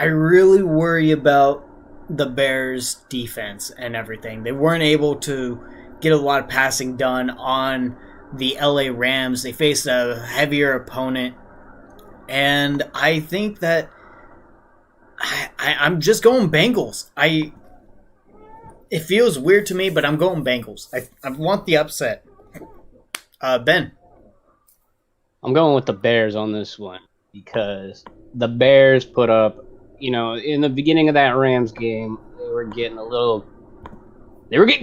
really worry about the Bears' defense and everything. They weren't able to get a lot of passing done on the LA Rams. They faced a heavier opponent, and I think that I'm just going Bengals. It feels weird to me, but I'm going Bengals. I want the upset. Ben. I'm going with the Bears on this one because the Bears put up, in the beginning of that Rams game, they were getting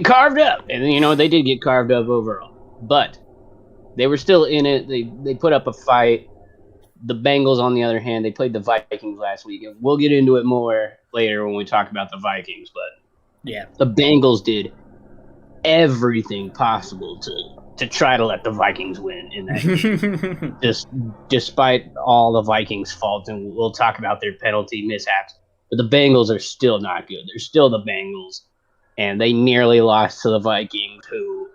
carved up, and they did get carved up overall, but they were still in it. They put up a fight. The Bengals, on the other hand, they played the Vikings last week, and we'll get into it more later when we talk about the Vikings, but Yeah. the Bengals did everything possible to try to let the Vikings win in that game. Just despite all the Vikings' faults, and we'll talk about their penalty mishaps, but the Bengals are still not good. They're still the Bengals, and they nearly lost to the Vikings, who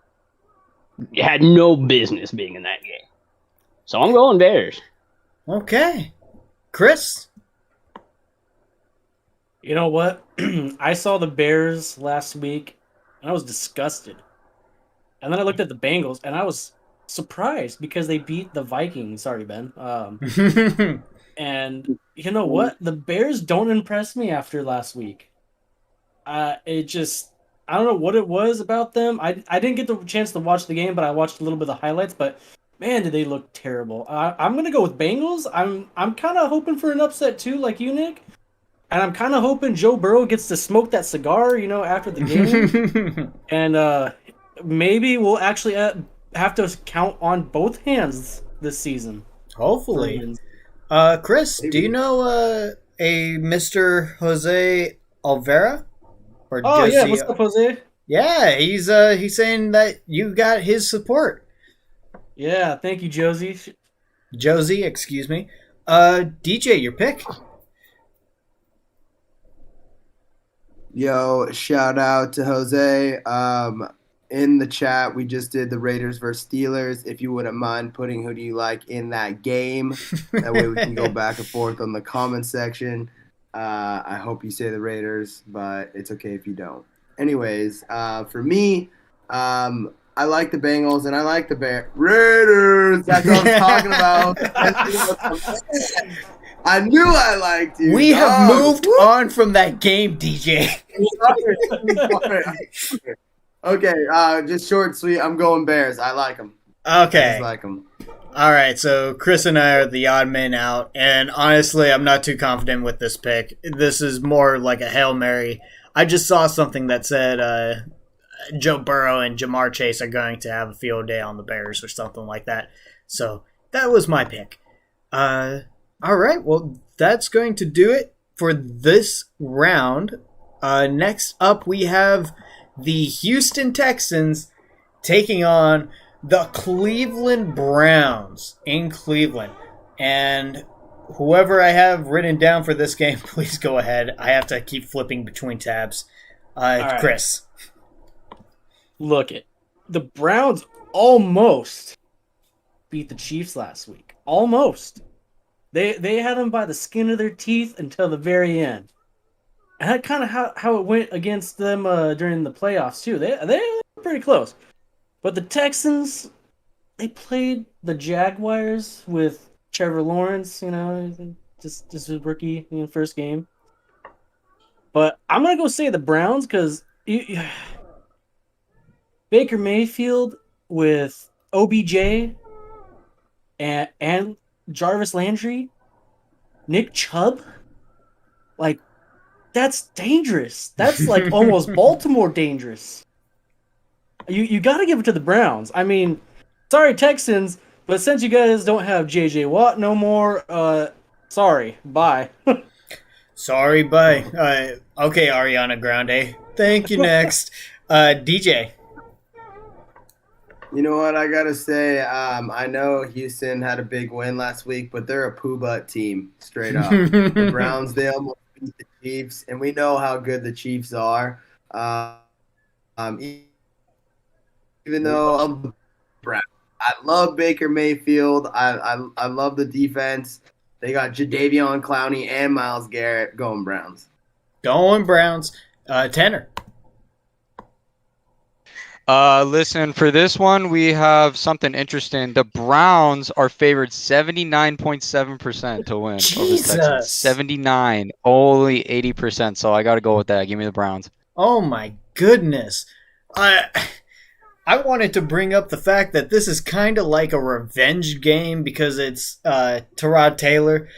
had no business being in that game. So I'm going Bears. Okay. Chris? You know what? I saw the Bears last week, and I was disgusted. And then I looked at the Bengals, and I was surprised because they beat the Vikings. Sorry, Ben. And you know what? The Bears don't impress me after last week. I don't know what it was about them. I didn't get the chance to watch the game, but I watched a little bit of the highlights. But man, did they look terrible. I'm gonna go with Bengals. I'm kind of hoping for an upset too, like you, Nick. And I'm kind of hoping Joe Burrow gets to smoke that cigar, after the game. And maybe we'll actually have to count on both hands this season. Hopefully. Chris, do you know a Mr. Jose Alvera? Or Oh, Josie? yeah. What's up, Jose? Yeah, he's saying that you got his support. Yeah, thank you, Josie. Josie, excuse me. DJ, your pick? Yo, shout out to Jose. In the chat, we just did the Raiders versus Steelers. If you wouldn't mind putting who do you like in that game, that way we can go back and forth on the comment section. I hope you say the Raiders, but it's okay if you don't. Anyways, for me, I like the Bengals and I like the Raiders. That's what I'm talking about. I knew I liked you. We have moved on from that game, DJ. Okay, just short and sweet. I'm going Bears. I like them. Okay. I just like them. All right, so Chris and I are the odd men out, and honestly, I'm not too confident with this pick. This is more like a Hail Mary. I just saw something that said Joe Burrow and Jamar Chase are going to have a field day on the Bears or something like that. So that was my pick. All right, well, that's going to do it for this round. Next up, we have the Houston Texans taking on the Cleveland Browns in Cleveland. And whoever I have written down for this game, please go ahead. I have to keep flipping between tabs. right. Chris. Look it. The Browns almost beat the Chiefs last week. Almost. They had them by the skin of their teeth until the very end. And that's kind of how it went against them during the playoffs, too. They were pretty close. But the Texans, they played the Jaguars with Trevor Lawrence, just his rookie first game. But I'm going to go say the Browns because Baker Mayfield with OBJ and Jarvis Landry, Nick Chubb, that's dangerous. That's like almost Baltimore dangerous. You got to give it to the Browns. I mean, sorry Texans, but since you guys don't have J.J. Watt no more, sorry, bye. Sorry, bye. Okay, Ariana Grande. Thank you, next. DJ. You know what I gotta say? I know Houston had a big win last week, but they're a poo butt team, straight up. The Browns, they almost beat the Chiefs, and we know how good the Chiefs are. Even though I'm the Browns, I love Baker Mayfield. I love the defense. They got Jadeveon Clowney and Myles Garrett. Going Browns. Going Browns. Tanner. Listen, for this one, we have something interesting. The Browns are favored 79.7% to win. Jesus. Over the Texans. 79, only 80%. So I got to go with that. Give me the Browns. Oh my goodness. I wanted to bring up the fact that this is kind of like a revenge game because it's Tyrod Taylor.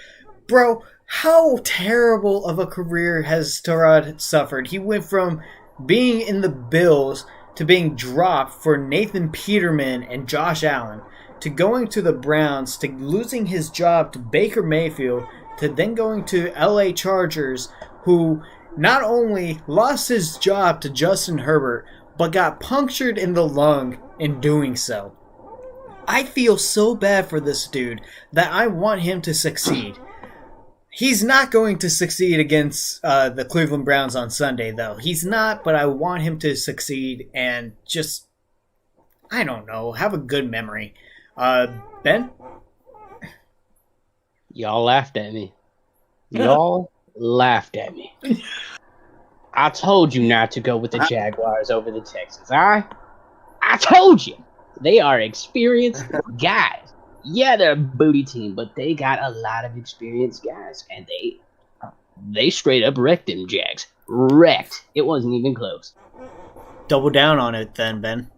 Bro, How terrible of a career has Tyrod suffered? He went from being in the Bills to being dropped for Nathan Peterman and Josh Allen, to going to the Browns, to losing his job to Baker Mayfield, to then going to LA Chargers, who not only lost his job to Justin Herbert, but got punctured in the lung in doing so. I feel so bad for this dude that I want him to succeed. He's not going to succeed against the Cleveland Browns on Sunday, though. He's not, but I want him to succeed and just, I don't know, have a good memory. Ben? Y'all laughed at me. Y'all laughed at me. I told you not to go with the Jaguars over the Texans. I told you. They are experienced guys. Yeah, they're a booty team, but they got a lot of experienced guys, and they straight up wrecked them Jags. Wrecked. It wasn't even close. Double down on it then, Ben.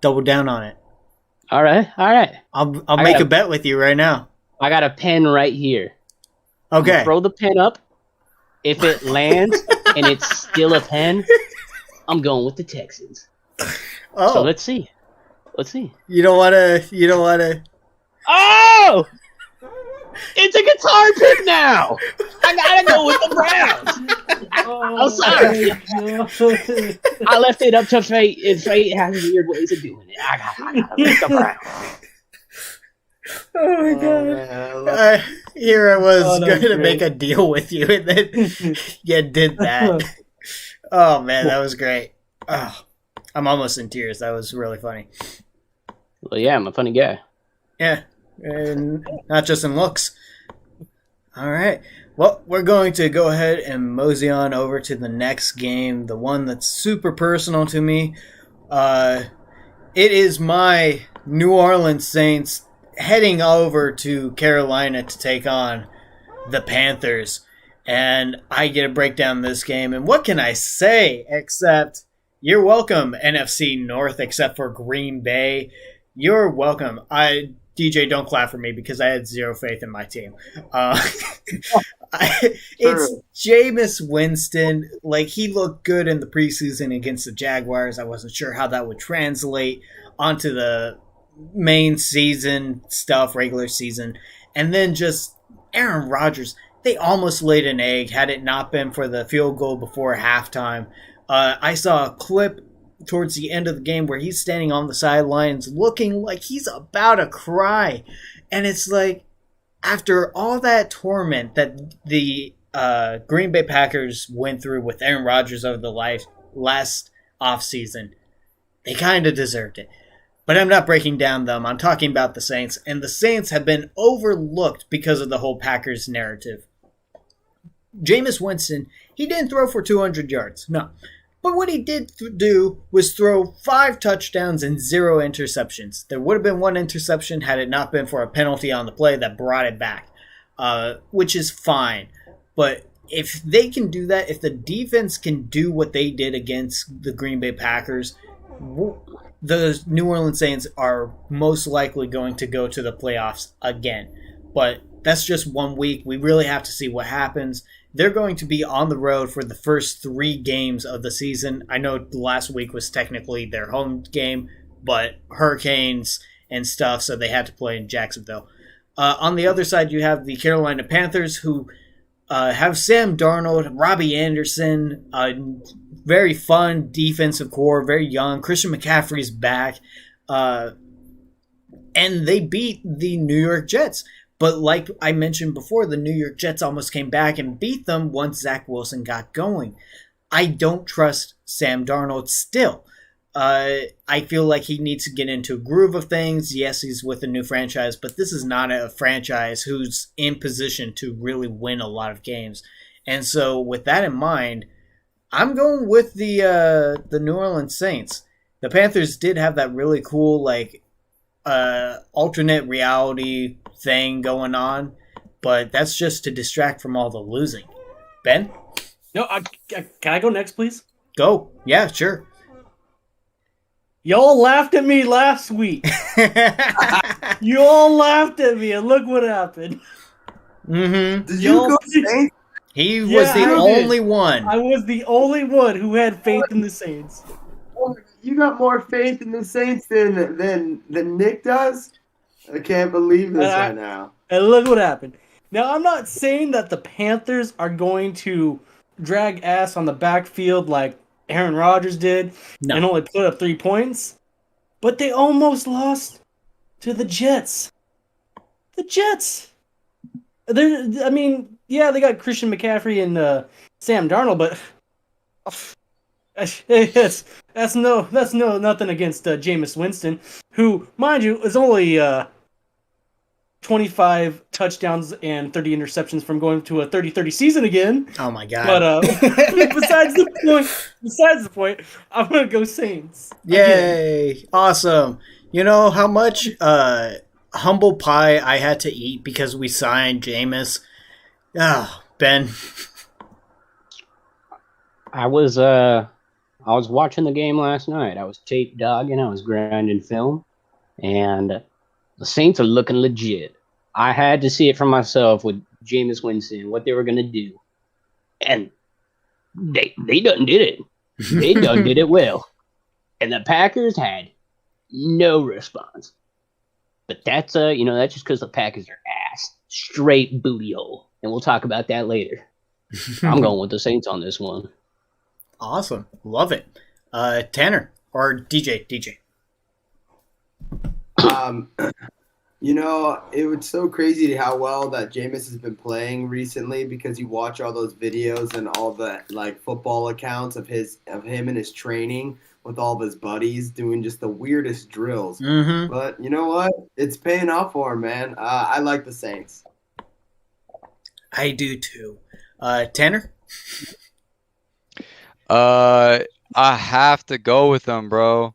Double down on it. All right. I'll make a bet with you right now. I got a pen right here. Okay. Throw the pen up. If it lands and it's still a pen, I'm going with the Texans. Oh. So let's see. You don't want to... Oh! It's a guitar pick now! I gotta go with the Browns! I'm sorry. I left it up to fate, and fate has weird ways of doing it. I gotta pick the Browns. Oh my god. Here I was going to make a deal with you, and then you did that. Oh man, that was great. Oh, I'm almost in tears. That was really funny. Well, yeah, I'm a funny guy. Yeah, and not just in looks. All right. Well, we're going to go ahead and mosey on over to the next game, the one that's super personal to me. It is my New Orleans Saints heading over to Carolina to take on the Panthers. And I get to break down this game. And what can I say except you're welcome, NFC North, except for Green Bay. You're welcome. DJ, don't clap for me because I had zero faith in my team. It's Jameis Winston. Like, he looked good in the preseason against the Jaguars. I wasn't sure how that would translate onto the main season stuff, regular season. And then just Aaron Rodgers. They almost laid an egg had it not been for the field goal before halftime. I saw a clip towards the end of the game where he's standing on the sidelines looking like he's about to cry. And it's like, after all that torment that the Green Bay Packers went through with Aaron Rodgers over the last offseason, they kind of deserved it. But I'm not breaking down them. I'm talking about the Saints. And the Saints have been overlooked because of the whole Packers narrative. Jameis Winston, he didn't throw for 200 yards. No. But what he did do was throw 5 touchdowns and 0 interceptions. There would have been 1 interception had it not been for a penalty on the play that brought it back, which is fine. But if they can do that, if the defense can do what they did against the Green Bay Packers, the New Orleans Saints are most likely going to go to the playoffs again. But that's just 1 week. We really have to see what happens. They're going to be on the road for the first 3 games of the season. I know last week was technically their home game, but hurricanes and stuff, so they had to play in Jacksonville. On the other side, you have the Carolina Panthers, who have Sam Darnold, Robbie Anderson, very fun defensive core, very young. Christian McCaffrey's back. And they beat the New York Jets. But like I mentioned before, the New York Jets almost came back and beat them once Zach Wilson got going. I don't trust Sam Darnold still. I feel like he needs to get into a groove of things. Yes, he's with a new franchise, but this is not a franchise who's in position to really win a lot of games. And so with that in mind, I'm going with the New Orleans Saints. The Panthers did have that really cool alternate reality thing going on, but that's just to distract from all the losing. Ben? No, can I go next, please? Go. Yeah, sure. Y'all laughed at me last week. You all laughed at me, and look what happened. Mm-hmm. Did you Y'all go see- Saints? He was Yeah, the I did. only one. I was the only one who had faith in the Saints. Oh, you got more faith in the Saints than Nick does? I can't believe this right now. And look what happened. Now, I'm not saying that the Panthers are going to drag ass on the backfield like Aaron Rodgers did No. and only put up 3 points, but they almost lost to the Jets. The Jets. I mean, yeah, they got Christian McCaffrey and Sam Darnold, but that's nothing against Jameis Winston, who, mind you, is only 25 touchdowns and 30 interceptions from going to a 30-30 season again. Oh my god. But besides the point, I'm gonna go Saints. Yay! Again. Awesome. You know how much humble pie I had to eat because we signed Jameis? Ah, Ben. I was watching the game last night. I was tape dogging. I was grinding film, and the Saints are looking legit. I had to see it for myself with Jameis Winston, what they were gonna do, and they done did it. They done did it well, and the Packers had no response. But that's that's just because the Packers are ass, straight booty hole, and we'll talk about that later. I'm going with the Saints on this one. Awesome. Love it. Tanner or DJ. It was so crazy how well that Jameis has been playing recently because you watch all those videos and all the football accounts of him and his training with all of his buddies doing just the weirdest drills. Mm-hmm. But you know what? It's paying off for him, man. I like the Saints. I do too. Tanner? I have to go with them, bro.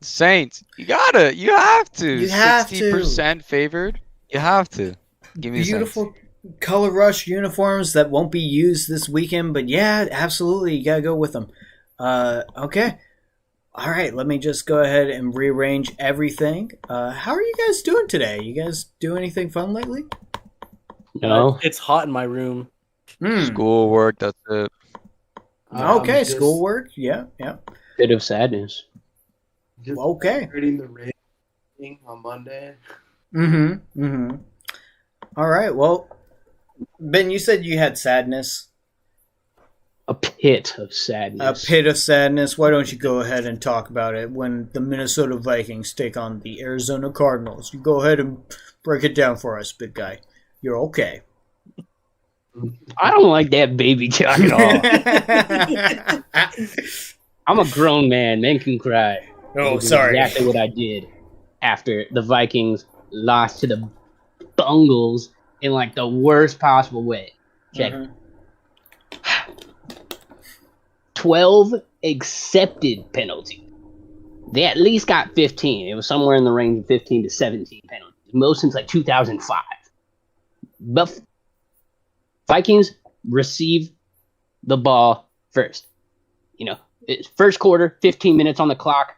Saints, you have to. You have to. 60% favored. You have to. Give me beautiful color rush uniforms that won't be used this weekend, but yeah, absolutely, you gotta go with them. Okay. All right, let me just go ahead and rearrange everything. How are you guys doing today? You guys do anything fun lately? No. It's hot in my room. Schoolwork, that's it. Okay, schoolwork. Yeah. Bit of sadness. Just okay. Reading the rating on Monday. Mm-hmm. All right. Well, Ben, you said you had sadness. A pit of sadness. A pit of sadness. Why don't you go ahead and talk about it when the Minnesota Vikings take on the Arizona Cardinals? You go ahead and break it down for us, big guy. You're okay. I don't like that baby talk at all. I'm a grown man. Men can cry. Oh, sorry. Exactly what I did after the Vikings lost to the Bengals in the worst possible way. Check. 12 accepted penalty. They at least got 15. It was somewhere in the range of 15 to 17 penalties. Most since 2005. But Vikings receive the ball first. It's first quarter, 15 minutes on the clock.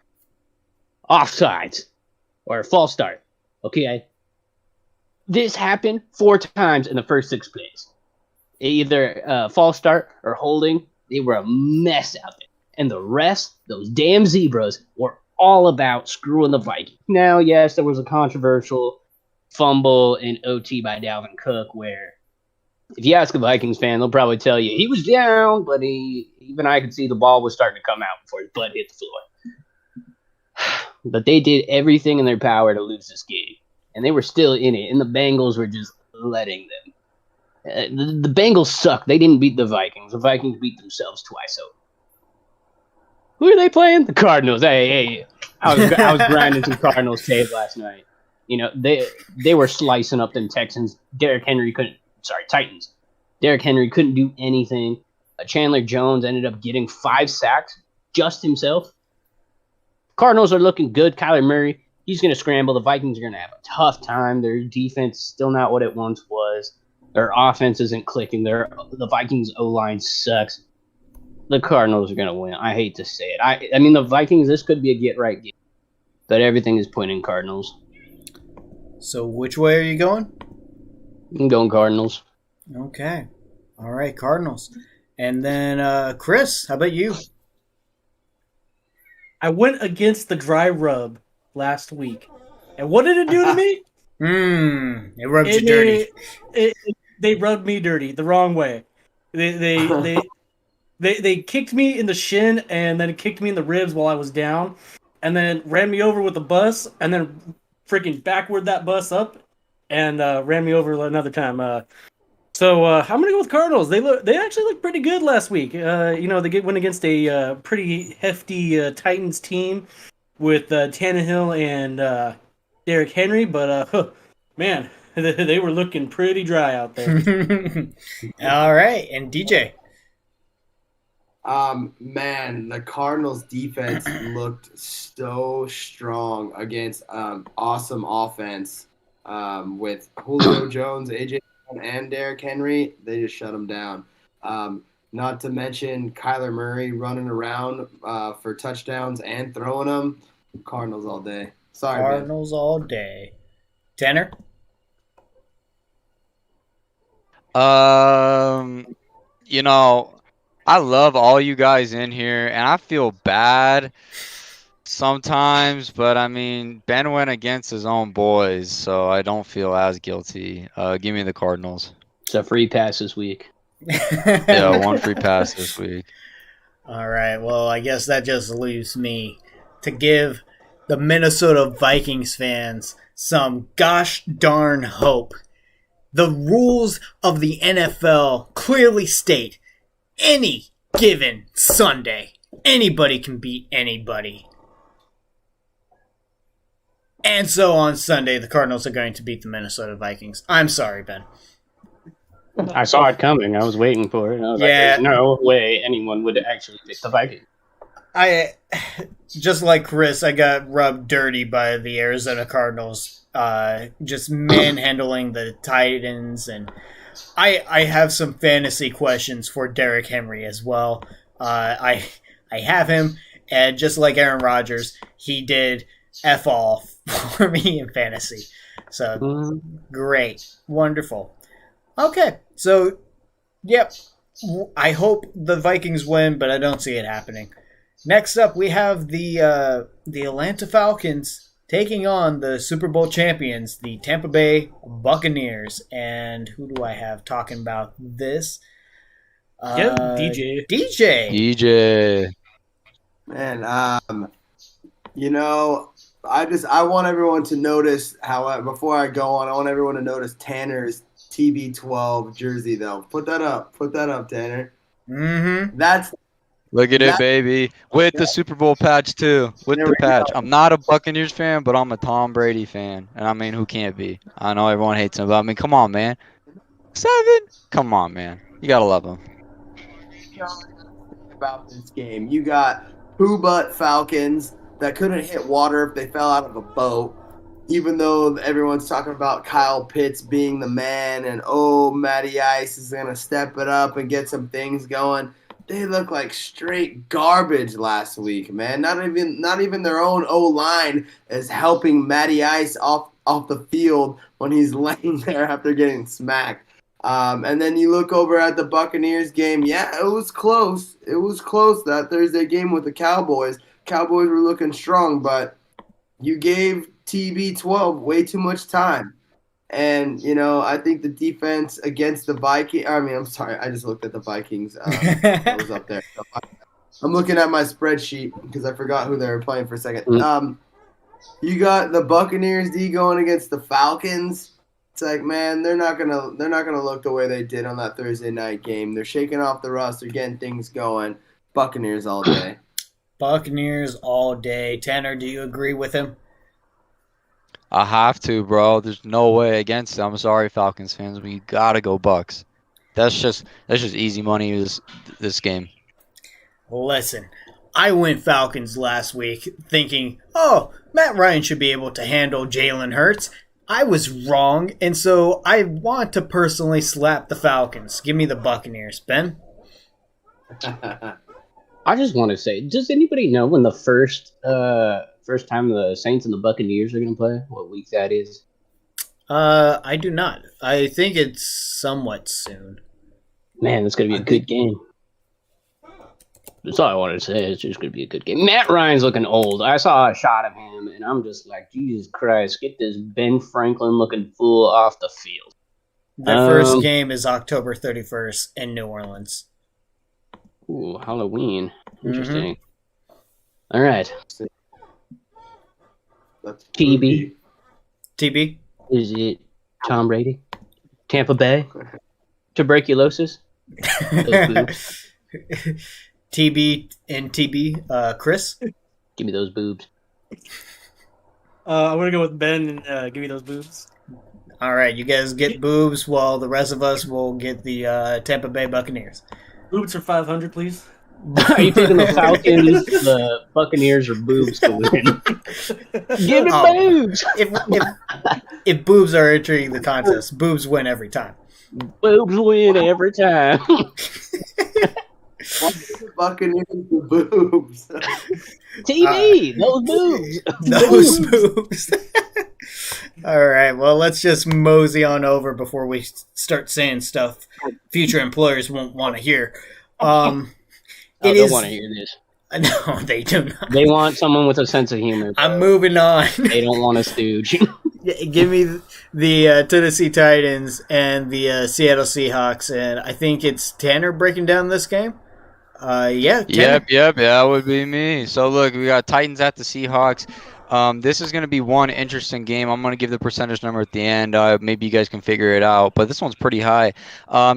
Offsides or false start. Okay. This happened 4 times in the first 6 plays. Either false start or holding. They were a mess out there. And the refs, those damn zebras, were all about screwing the Vikings. Now, yes, there was a controversial fumble in OT by Dalvin Cook where if you ask a Vikings fan, they'll probably tell you he was down, but even I could see the ball was starting to come out before his butt hit the floor. But they did everything in their power to lose this game. And they were still in it. And the Bengals were just letting them. The Bengals suck. They didn't beat the Vikings. The Vikings beat themselves twice. So, who are they playing? The Cardinals. Hey. I was grinding some Cardinals tape last night. They were slicing up them Texans. Titans. Derrick Henry couldn't do anything. Chandler Jones ended up getting 5 sacks just himself. Cardinals are looking good. Kyler Murray, he's going to scramble. The Vikings are going to have a tough time. Their defense is still not what it once was. Their offense isn't clicking. The Vikings O-line sucks. The Cardinals are going to win. I hate to say it. I mean, the Vikings, this could be a get-right game. But everything is pointing Cardinals. So which way are you going? I'm going Cardinals. Okay. All right, Cardinals. And then Chris, how about you? I went against the dry rub last week, and what did it do to me? It rubbed you dirty. They rubbed me dirty the wrong way. They kicked me in the shin and then kicked me in the ribs while I was down, and then ran me over with the bus, and then freaking backward that bus up, and ran me over another time. So I'm gonna go with Cardinals. They actually looked pretty good last week. They went against a pretty hefty Titans team with Tannehill and Derrick Henry, but man, they were looking pretty dry out there. All right, and DJ. Man, the Cardinals defense looked so strong against awesome offense with Julio Jones, AJ and Derrick Henry. They just shut them down. Not to mention Kyler Murray running around for touchdowns and throwing them. Cardinals all day. Sorry, Cardinals all day. Tanner? I love all you guys in here, and I feel bad sometimes, but I mean, Ben went against his own boys, so I don't feel as guilty. Give me the Cardinals. It's a free pass this week. Yeah, one free pass this week. All right, well, I guess that just leaves me to give the Minnesota Vikings fans some gosh darn hope. The rules of the NFL clearly state any given Sunday, anybody can beat anybody. And so on Sunday, the Cardinals are going to beat the Minnesota Vikings. I'm sorry, Ben. I saw it coming. I was waiting for it. I was like, there's no way anyone would actually pick the Vikings. I, just like Chris, I got rubbed dirty by the Arizona Cardinals, just manhandling the Titans, and I have some fantasy questions for Derrick Henry as well. I have him, and just like Aaron Rodgers, he did F all for me in fantasy. So, great. Wonderful. Okay, so, yep, I hope the Vikings win, but I don't see it happening. Next up, we have the Atlanta Falcons taking on the Super Bowl champions, the Tampa Bay Buccaneers. And who do I have talking about this? DJ. DJ. Man, I want everyone to notice before I go on, I want everyone to notice Tanner's TB12 jersey though. Put that up, Tanner. Mm-hmm. Look at it, baby. With the Super Bowl patch, too. With the patch. I'm not a Buccaneers fan, but I'm a Tom Brady fan. And I mean, who can't be? I know everyone hates him, but I mean, come on, man. 7? Come on, man. You got to love him. About this game, you got poo-butt Falcons that couldn't hit water if they fell out of a boat. Even though everyone's talking about Kyle Pitts being the man and, Matty Ice is going to step it up and get some things going. They look like straight garbage last week, man. Not even their own O-line is helping Matty Ice off the field when he's laying there after getting smacked. And then you look over at the Buccaneers game. Yeah, it was close. It was close that Thursday game with the Cowboys. Cowboys were looking strong, but you gave TB12 way too much time. And, I think the defense against the Vikings – I'm sorry. I just looked at the Vikings. That was up there. I'm looking at my spreadsheet because I forgot who they were playing for a second. You got the Buccaneers D going against the Falcons. It's like, man, they're not gonna look the way they did on that Thursday night game. They're shaking off the rust. They're getting things going. Buccaneers all day. Buccaneers all day. Tanner, do you agree with him? I have to, bro. There's no way against it. I'm sorry, Falcons fans, but you gotta go Bucks. That's just easy money this game. Listen, I went Falcons last week thinking, Matt Ryan should be able to handle Jalen Hurts. I was wrong, and so I want to personally slap the Falcons. Give me the Buccaneers. Ben? I just want to say, does anybody know when the first time the Saints and the Buccaneers are going to play? What week that is? I do not. I think it's somewhat soon. Man, it's going to be a good game. That's all I wanted to say. It's just going to be a good game. Matt Ryan's looking old. I saw a shot of him, and I'm just like, Jesus Christ, get this Ben Franklin-looking fool off the field. Their first game is October 31st in New Orleans. Ooh, Halloween. Interesting. All right. TB. TB? Is it Tom Brady? Tampa Bay? Tuberculosis? TB and TB. Chris? Give me those boobs. I'm going to go with Ben and give me those boobs. All right, you guys get boobs while the rest of us will get the Tampa Bay Buccaneers. Boobs for 500, please. Are you taking the Falcons, the Buccaneers, or boobs to win? Give me boobs! If boobs are entering the contest, boobs win every time. Boobs win every time. Buccaneers for boobs. TV, those boobs. Those boobs. All right, well, let's just mosey on over before we start saying stuff future employers won't want to hear. They don't want to hear this. No, they do not. They want someone with a sense of humor. I'm moving on. They don't want a stooge. Give me the Tennessee Titans and the Seattle Seahawks, and I think it's Tanner breaking down this game. Yeah. Tanner. Yep. That would be me. So look, we got Titans at the Seahawks. This is going to be one interesting game. I'm going to give the percentage number at the end. Maybe you guys can figure it out, but this one's pretty high.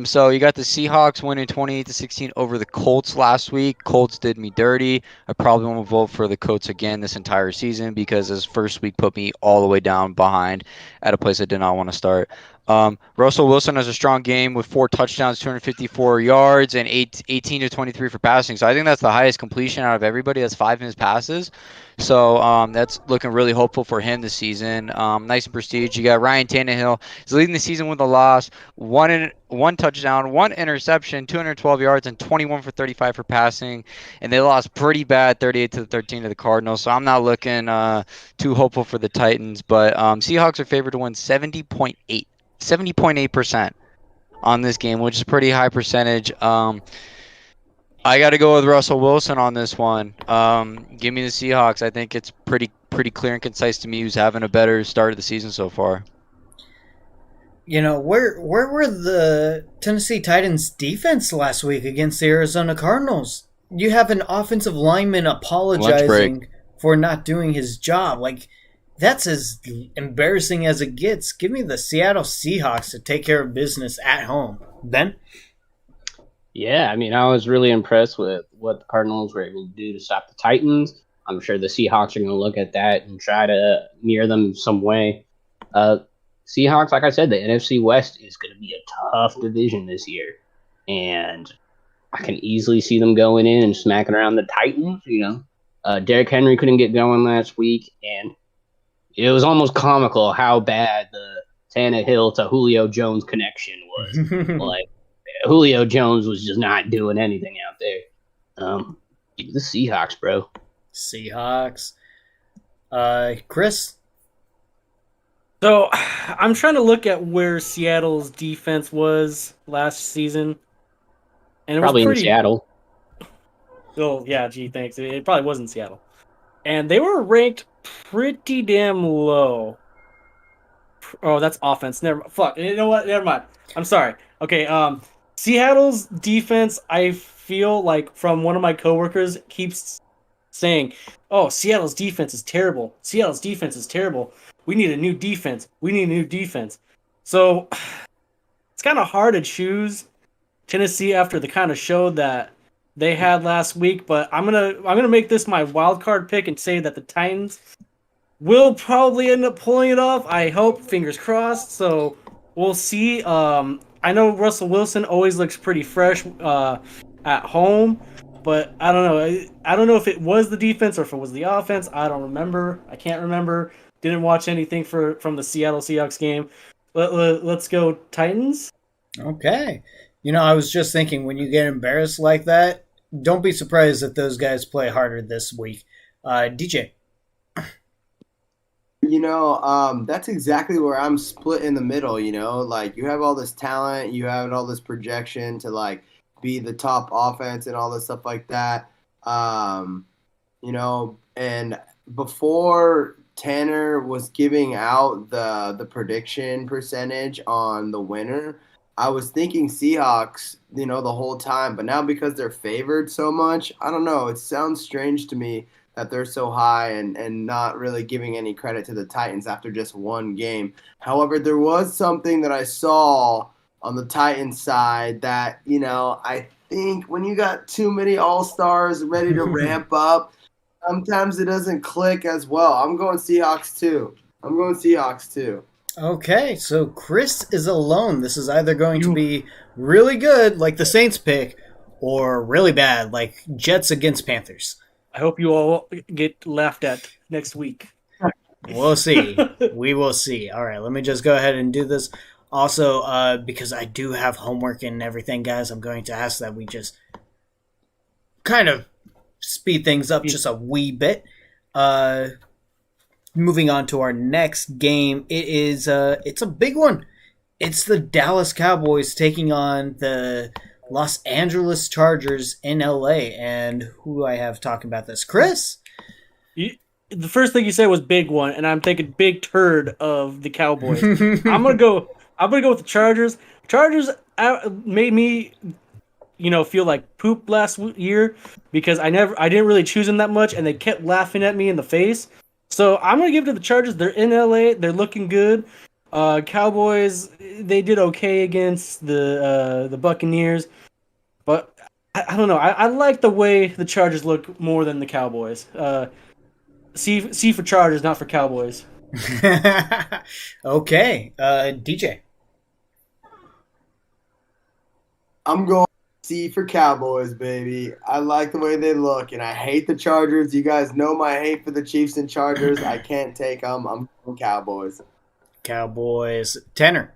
So you got the Seahawks winning 28-16 over the Colts last week. Colts did me dirty. I probably won't vote for the Colts again this entire season because this first week put me all the way down behind at a place I did not want to start. Russell Wilson has a strong game with 4 touchdowns, 254 yards, and 18 to 23 for passing. So I think that's the highest completion out of everybody. That's 5 in his passes. So that's looking really hopeful for him this season. Nice and prestige. You got Ryan Tannehill. He's leading the season with a loss. One touchdown, 1 interception, 212 yards, and 21 for 35 for passing. And they lost pretty bad, 38-13 to the Cardinals. So I'm not looking too hopeful for the Titans. But Seahawks are favored to win 70.8% on this game, which is a pretty high percentage. I got to go with Russell Wilson on this one. Give me the Seahawks. I think it's pretty clear and concise to me who's having a better start of the season so far. You know, where were the Tennessee Titans defense last week against the Arizona Cardinals? You have an offensive lineman apologizing for not doing his job. Like, that's as embarrassing as it gets. Give me the Seattle Seahawks to take care of business at home. Ben? Yeah, I mean, I was really impressed with what the Cardinals were able to do to stop the Titans. I'm sure the Seahawks are going to look at that and try to mirror them some way. Seahawks, like I said, the NFC West is going to be a tough division this year. And I can easily see them going in and smacking around the Titans, you know. Derrick Henry couldn't get going last week, and it was almost comical how bad the Tannehill to Julio Jones connection was. Like, Julio Jones was just not doing anything out there. The Seahawks, bro. Seahawks. Chris? So I'm trying to look at where Seattle's defense was last season. And it Probably was pretty, in Seattle. Oh, yeah, gee, thanks. It probably was in Seattle. And they were ranked pretty damn low. Oh, that's offense. Fuck. You know what? Never mind. I'm sorry. Okay, Seattle's defense, I feel like from one of my coworkers keeps saying, "Oh, Seattle's defense is terrible. Seattle's defense is terrible. We need a new defense. We need a new defense." So it's kind of hard to choose Tennessee after the kind of show that they had last week, but I'm gonna make this my wild card pick and say that the Titans will probably end up pulling it off. I hope, fingers crossed. So we'll see. I know Russell Wilson always looks pretty fresh at home, but I don't know. I don't know if it was the defense or if it was the offense. I don't remember. I can't remember. Didn't watch anything from the Seattle Seahawks game. Let's go Titans. Okay. You know, I was just thinking, when you get embarrassed like that, don't be surprised if those guys play harder this week. DJ. That's exactly where I'm split in the middle, like you have all this talent, you have all this projection to like be the top offense and all this stuff like that. And before Tanner was giving out the prediction percentage on the winner, I was thinking Seahawks, the whole time, but now because they're favored so much, I don't know, it sounds strange to me that they're so high and not really giving any credit to the Titans after just one game. However, there was something that I saw on the Titans side that, I think when you got too many all-stars ready to ramp up, sometimes it doesn't click as well. I'm going Seahawks too. Okay, so Chris is alone. This is either going to be really good, like the Saints pick, or really bad, like Jets against Panthers. I hope you all get laughed at next week. We'll see. We will see. All right, let me just go ahead and do this. Also, because I do have homework and everything, guys, I'm going to ask that we just kind of speed things up just a wee bit. Moving on to our next game, it's a big one. It's the Dallas Cowboys taking on the Los Angeles Chargers in LA. And who do I have talking about this? Chris? The first thing you said was big one, and I'm thinking big turd of the Cowboys. I'm gonna go with the Chargers. Chargers made me, feel like poop last year because I didn't really choose them that much, and they kept laughing at me in the face. So I'm gonna give it to the Chargers. They're in LA. They're looking good. Cowboys, they did okay against the Buccaneers, but I don't know. I like the way the Chargers look more than the Cowboys. C for Chargers, not for Cowboys. Okay, DJ. I'm going C for Cowboys, baby. I like the way they look, and I hate the Chargers. You guys know my hate for the Chiefs and Chargers. I can't take them. I'm going Cowboys. Cowboys. Tanner.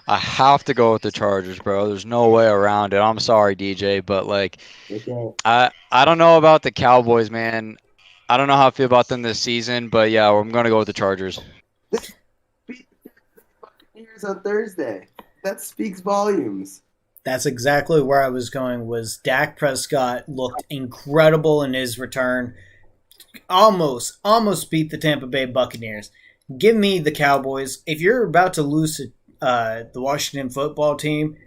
I have to go with the Chargers, bro. There's no way around it. I'm sorry, DJ, but Okay. I don't know about the Cowboys, man. I don't know how I feel about them this season, but yeah, I'm gonna go with the Chargers. Buccaneers on Thursday. That speaks volumes. That's exactly where I was going. Was Dak Prescott looked incredible in his return. Almost beat the Tampa Bay Buccaneers. Give me the Cowboys. If you're about to lose to the Washington football team,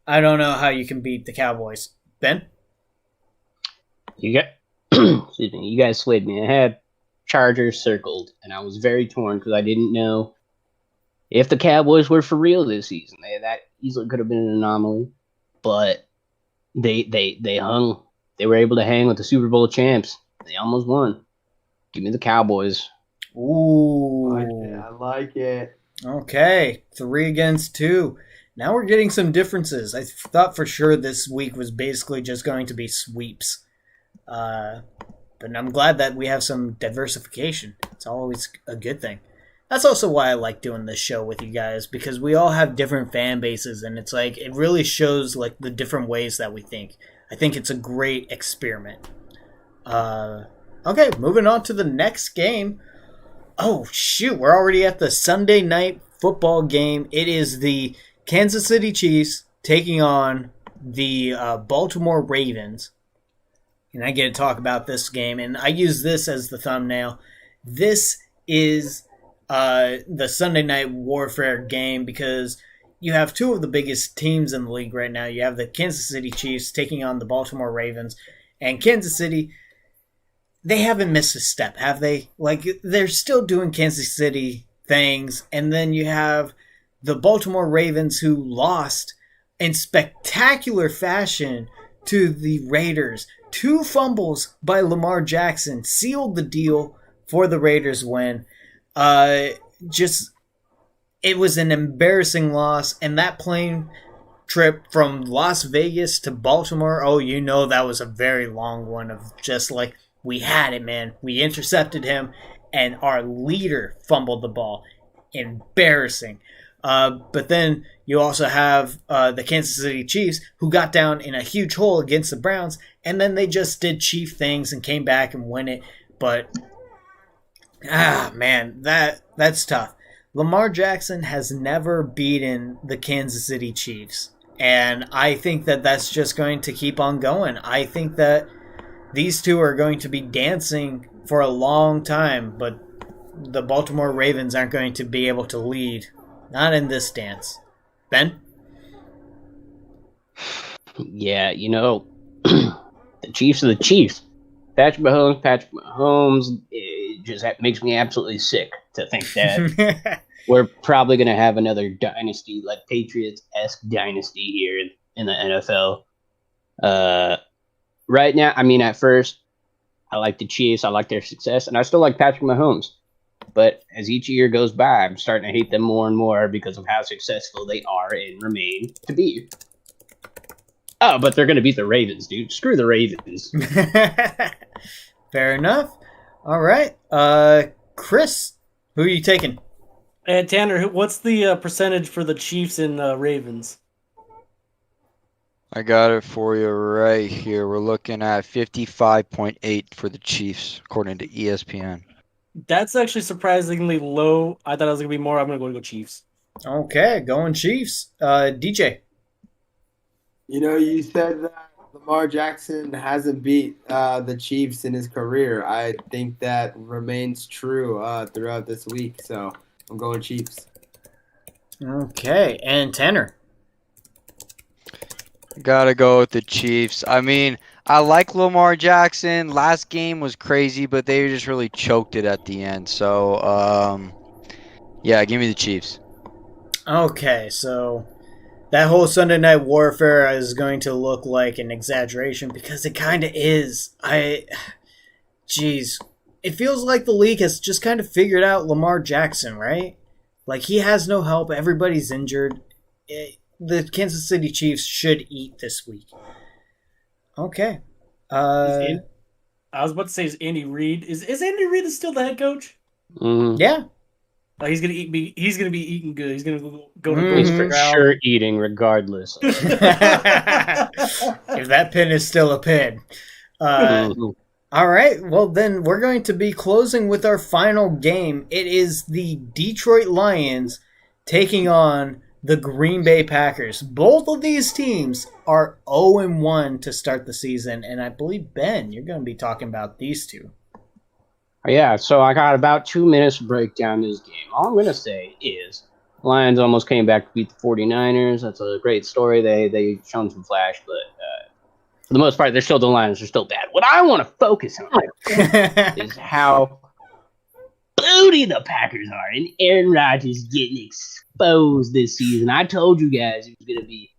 I don't know how you can beat the Cowboys. Ben? Excuse me, you guys swayed me. I had Chargers circled, and I was very torn because I didn't know if the Cowboys were for real this season. That easily could have been an anomaly, but they hung. They were able to hang with the Super Bowl champs. They almost won. Give me the Cowboys. Ooh. I like it. Okay, 3 against 2. Now we're getting some differences. I thought for sure this week was basically just going to be sweeps. But I'm glad that we have some diversification. It's always a good thing. That's also why I like doing this show with you guys, because we all have different fan bases, and it's like it really shows like the different ways that we think. I think it's a great experiment. Okay, moving on to the next game. Oh shoot, we're already at the Sunday night football game. It is the Kansas City Chiefs taking on the Baltimore Ravens. And I get to talk about this game, and I use this as the thumbnail. This is the Sunday Night Warfare game because you have 2 of the biggest teams in the league right now. You have the Kansas City Chiefs taking on the Baltimore Ravens. And Kansas City, they haven't missed a step, have they? Like, they're still doing Kansas City things. And then you have the Baltimore Ravens who lost in spectacular fashion to the Raiders. 2 fumbles by Lamar Jackson sealed the deal for the Raiders win. It was an embarrassing loss, and that plane trip from Las Vegas to Baltimore, that was a very long one of just like, we had it, man. We intercepted him, and our leader fumbled the ball. Embarrassing. But then you also have the Kansas City Chiefs, who got down in a huge hole against the Browns, and then they just did Chief things and came back and won it. But Man, that's tough. Lamar Jackson has never beaten the Kansas City Chiefs, and I think that that's just going to keep on going. I think that these two are going to be dancing for a long time, but the Baltimore Ravens aren't going to be able to lead. Not in this dance. Ben? Yeah, the Chiefs are the Chiefs. Patrick Mahomes, it just makes me absolutely sick to think that we're probably going to have another dynasty, like Patriots-esque dynasty here in the NFL. Right now, I mean, at first, I like the Chiefs. I like their success, and I still like Patrick Mahomes. But as each year goes by, I'm starting to hate them more and more because of how successful they are and remain to be. Oh, but they're going to beat the Ravens, dude. Screw the Ravens. Fair enough. All right. Chris, who are you taking? And Tanner, what's the percentage for the Chiefs and Ravens? I got it for you right here. We're looking at 55.8 for the Chiefs, according to ESPN. That's actually surprisingly low. I thought it was going to be more. I'm going to go Chiefs. Okay, going Chiefs. DJ. You said that Lamar Jackson hasn't beat the Chiefs in his career. I think that remains true throughout this week, so I'm going Chiefs. Okay, and Tanner. Gotta go with the Chiefs. I mean, I like Lamar Jackson. Last game was crazy, but they just really choked it at the end. So, yeah, give me the Chiefs. Okay, so that whole Sunday Night Warfare is going to look like an exaggeration because it kind of is. Jeez. It feels like the league has just kind of figured out Lamar Jackson, right? Like, he has no help. Everybody's injured. The Kansas City Chiefs should eat this week. Okay. I was about to say, is Andy Reid Andy Reid still the head coach? Mm-hmm. Yeah. He's gonna eat. He's gonna be eating good. He's gonna go to He's for sure eating regardless. If that pin is still a pin. All right. Well, then we're going to be closing with our final game. It is the Detroit Lions taking on the Green Bay Packers. Both of these teams are 0-1 to start the season, and I believe, Ben, you're going to be talking about these two. Yeah, so I got about 2 minutes to break down this game. All I'm going to say is Lions almost came back to beat the 49ers. That's a great story. They shown some flash, but for the most part, they're still the Lions. They're still bad. What I want to focus on is how booty the Packers are, and Aaron Rodgers getting exposed this season. I told you guys it was going to be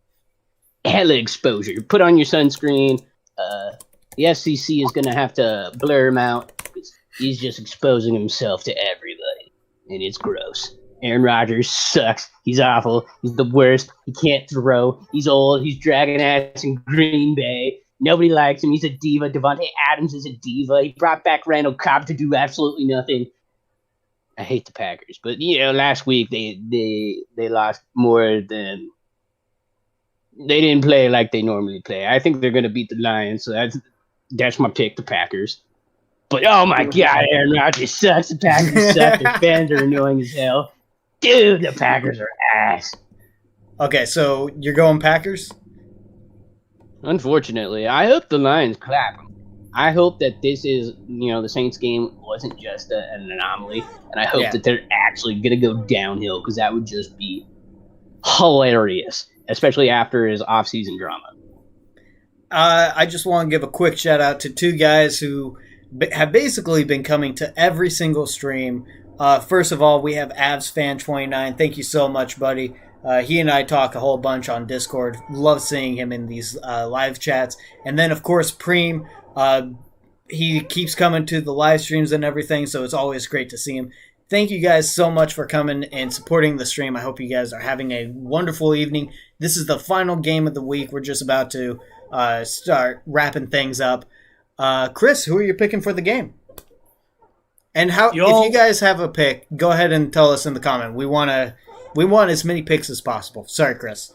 hella exposure. Put on your sunscreen. The FCC is going to have to blur him out because he's just exposing himself to everybody, and it's gross. Aaron Rodgers sucks. He's awful. He's the worst. He can't throw. He's old. He's dragging ass in Green Bay. Nobody likes him. He's a diva. Devontae Adams is a diva. He brought back Randall Cobb to do absolutely nothing. I hate the Packers, but last week they lost more than they didn't play like they normally play. I think they're gonna beat the Lions, so that's my pick, the Packers. But oh my God, Aaron Rodgers sucks. The Packers suck. Their fans are annoying as hell. Dude, the Packers are ass. Okay, so you're going Packers? Unfortunately, I hope the Lions clap them. I hope that this is, the Saints game wasn't just an anomaly, and I hope that they're actually going to go downhill because that would just be hilarious, especially after his off-season drama. I just want to give a quick shout-out to two guys who have basically been coming to every single stream. First of all, we have AvsFan29. Thank you so much, buddy. He and I talk a whole bunch on Discord. Love seeing him in these live chats. And then, of course, Preem. He keeps coming to the live streams and everything, so it's always great to see him. Thank you guys so much for coming and supporting the stream. I hope you guys are having a wonderful evening. This is the final game of the week. We're just about to start wrapping things up. Chris, who are you picking for the game? And if you guys have a pick, go ahead and tell us in the comment. We want as many picks as possible. Sorry, Chris.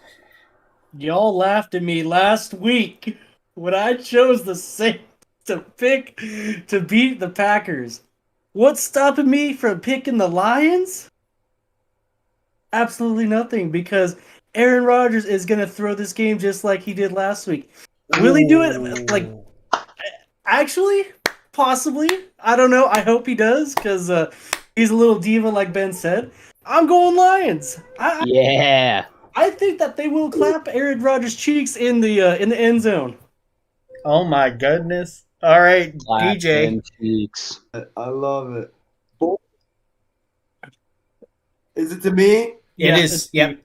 Y'all laughed at me last week when I chose the Saints to pick to beat the Packers. What's stopping me from picking the Lions? Absolutely nothing, because Aaron Rodgers is going to throw this game just like he did last week. Will he do it? Like, actually, possibly. I don't know. I hope he does, because he's a little diva, like Ben said. I'm going Lions. Yeah. I think that they will clap Aaron Rodgers' cheeks in the end zone. Oh my goodness! All right, Clap DJ. them cheeks. I love it. Is it to me? It is. Yep.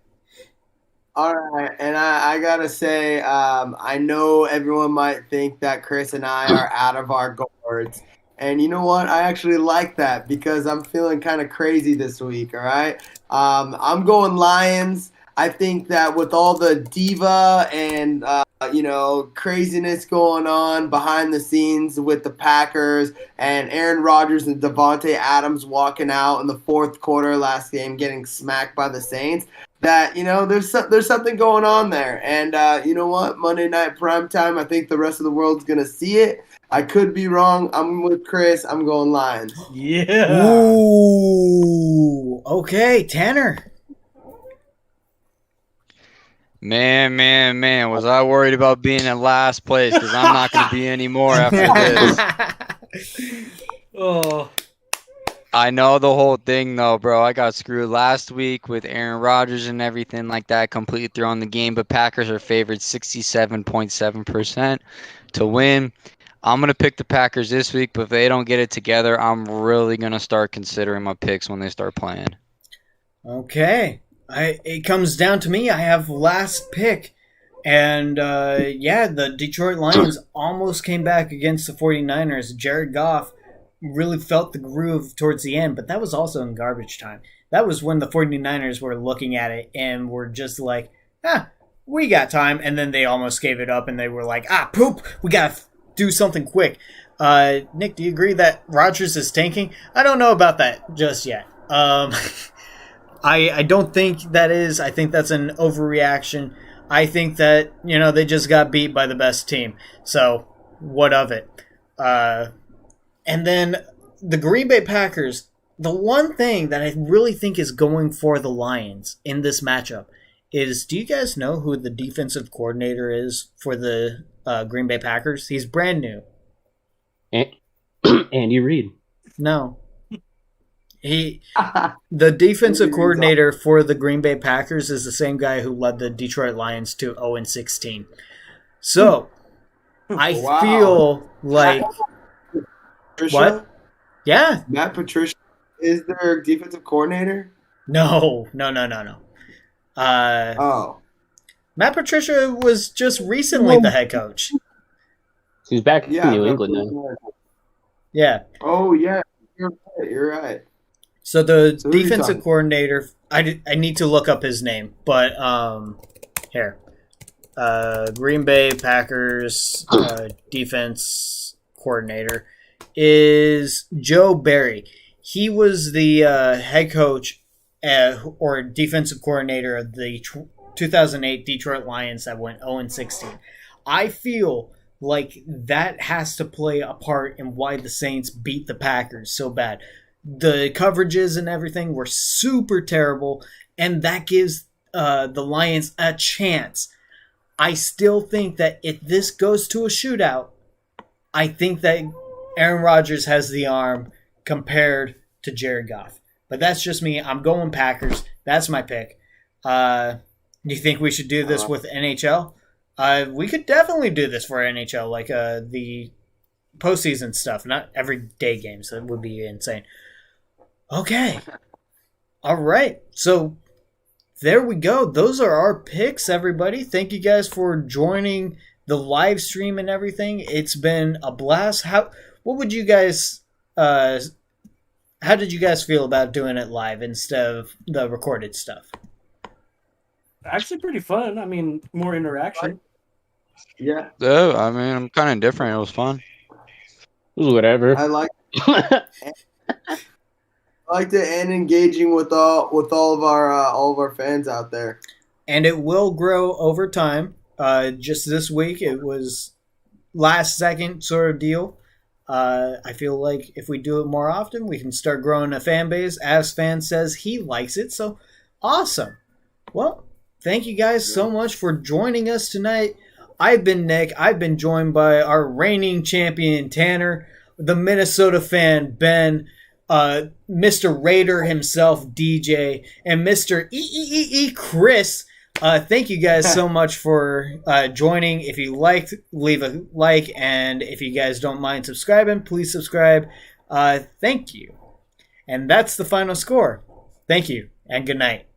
All right, and I gotta say, I know everyone might think that Chris and I are out of our gourds, and you know what? I actually like that because I'm feeling kind of crazy this week. All right, I'm going Lions. I think that with all the diva and craziness going on behind the scenes with the Packers and Aaron Rodgers and Devontae Adams walking out in the fourth quarter last game, getting smacked by the Saints, that there's something going on there. And you know what? Monday night primetime, I think the rest of the world's gonna see it. I could be wrong. I'm with Chris. I'm going Lions. Yeah. Ooh. Okay, Tanner. Man, was I worried about being in last place, because I'm not going to be anymore after this. Oh. I know the whole thing, though, bro. I got screwed last week with Aaron Rodgers and everything like that, completely throwing the game, but Packers are favored 67.7% to win. I'm going to pick the Packers this week, but if they don't get it together, I'm really going to start considering my picks when they start playing. Okay. It comes down to me. I have last pick. And, the Detroit Lions almost came back against the 49ers. Jared Goff really felt the groove towards the end, but that was also in garbage time. That was when the 49ers were looking at it and were just like, we got time. And then they almost gave it up, and they were like, poop, we got to do something quick. Nick, do you agree that Rodgers is tanking? I don't know about that just yet. I don't think that is. I think that's an overreaction. I think that, they just got beat by the best team. So, what of it? And then the Green Bay Packers, the one thing that I really think is going for the Lions in this matchup is, do you guys know who the defensive coordinator is for the Green Bay Packers? He's brand new. Andy Reid. No. The defensive coordinator for the Green Bay Packers is the same guy who led the Detroit Lions to 0-16. So, I feel like... Patricia? What? Yeah. Matt Patricia is their defensive coordinator? No. Oh. Matt Patricia was just recently the head coach. He's back in New England now. Yeah. Oh, yeah. You're right. So the defensive coordinator, I need to look up his name, but here. Green Bay Packers defense coordinator is Joe Barry. He was the head coach or defensive coordinator of the 2008 Detroit Lions that went 0-16. I feel like that has to play a part in why the Saints beat the Packers so bad. The coverages and everything were super terrible, and that gives the Lions a chance. I still think that if this goes to a shootout, I think that Aaron Rodgers has the arm compared to Jared Goff. But that's just me. I'm going Packers. That's my pick. Do you think we should do this with NHL? We could definitely do this for NHL, like the postseason stuff, not everyday games. That would be insane. Okay. All right. So there we go. Those are our picks, everybody. Thank you guys for joining the live stream and everything. It's been a blast. How did you guys feel about doing it live instead of the recorded stuff? Actually pretty fun. I mean, more interaction. Yeah. Oh, I mean, I'm kind of indifferent. It was fun. It was whatever. I liked it, and engaging with all of our fans out there. And it will grow over time. Just this week, it was last second sort of deal. I feel like if we do it more often, we can start growing a fan base. As Fan says he likes it, so awesome. Well, thank you guys so much for joining us tonight. I've been Nick. I've been joined by our reigning champion, Tanner, the Minnesota fan, Ben, Mr. Raider himself, DJ, and Mr. Chris. Thank you guys so much for joining. If you liked, leave a like, and if you guys don't mind subscribing, please subscribe. Thank you. And that's the final score. Thank you, and good night.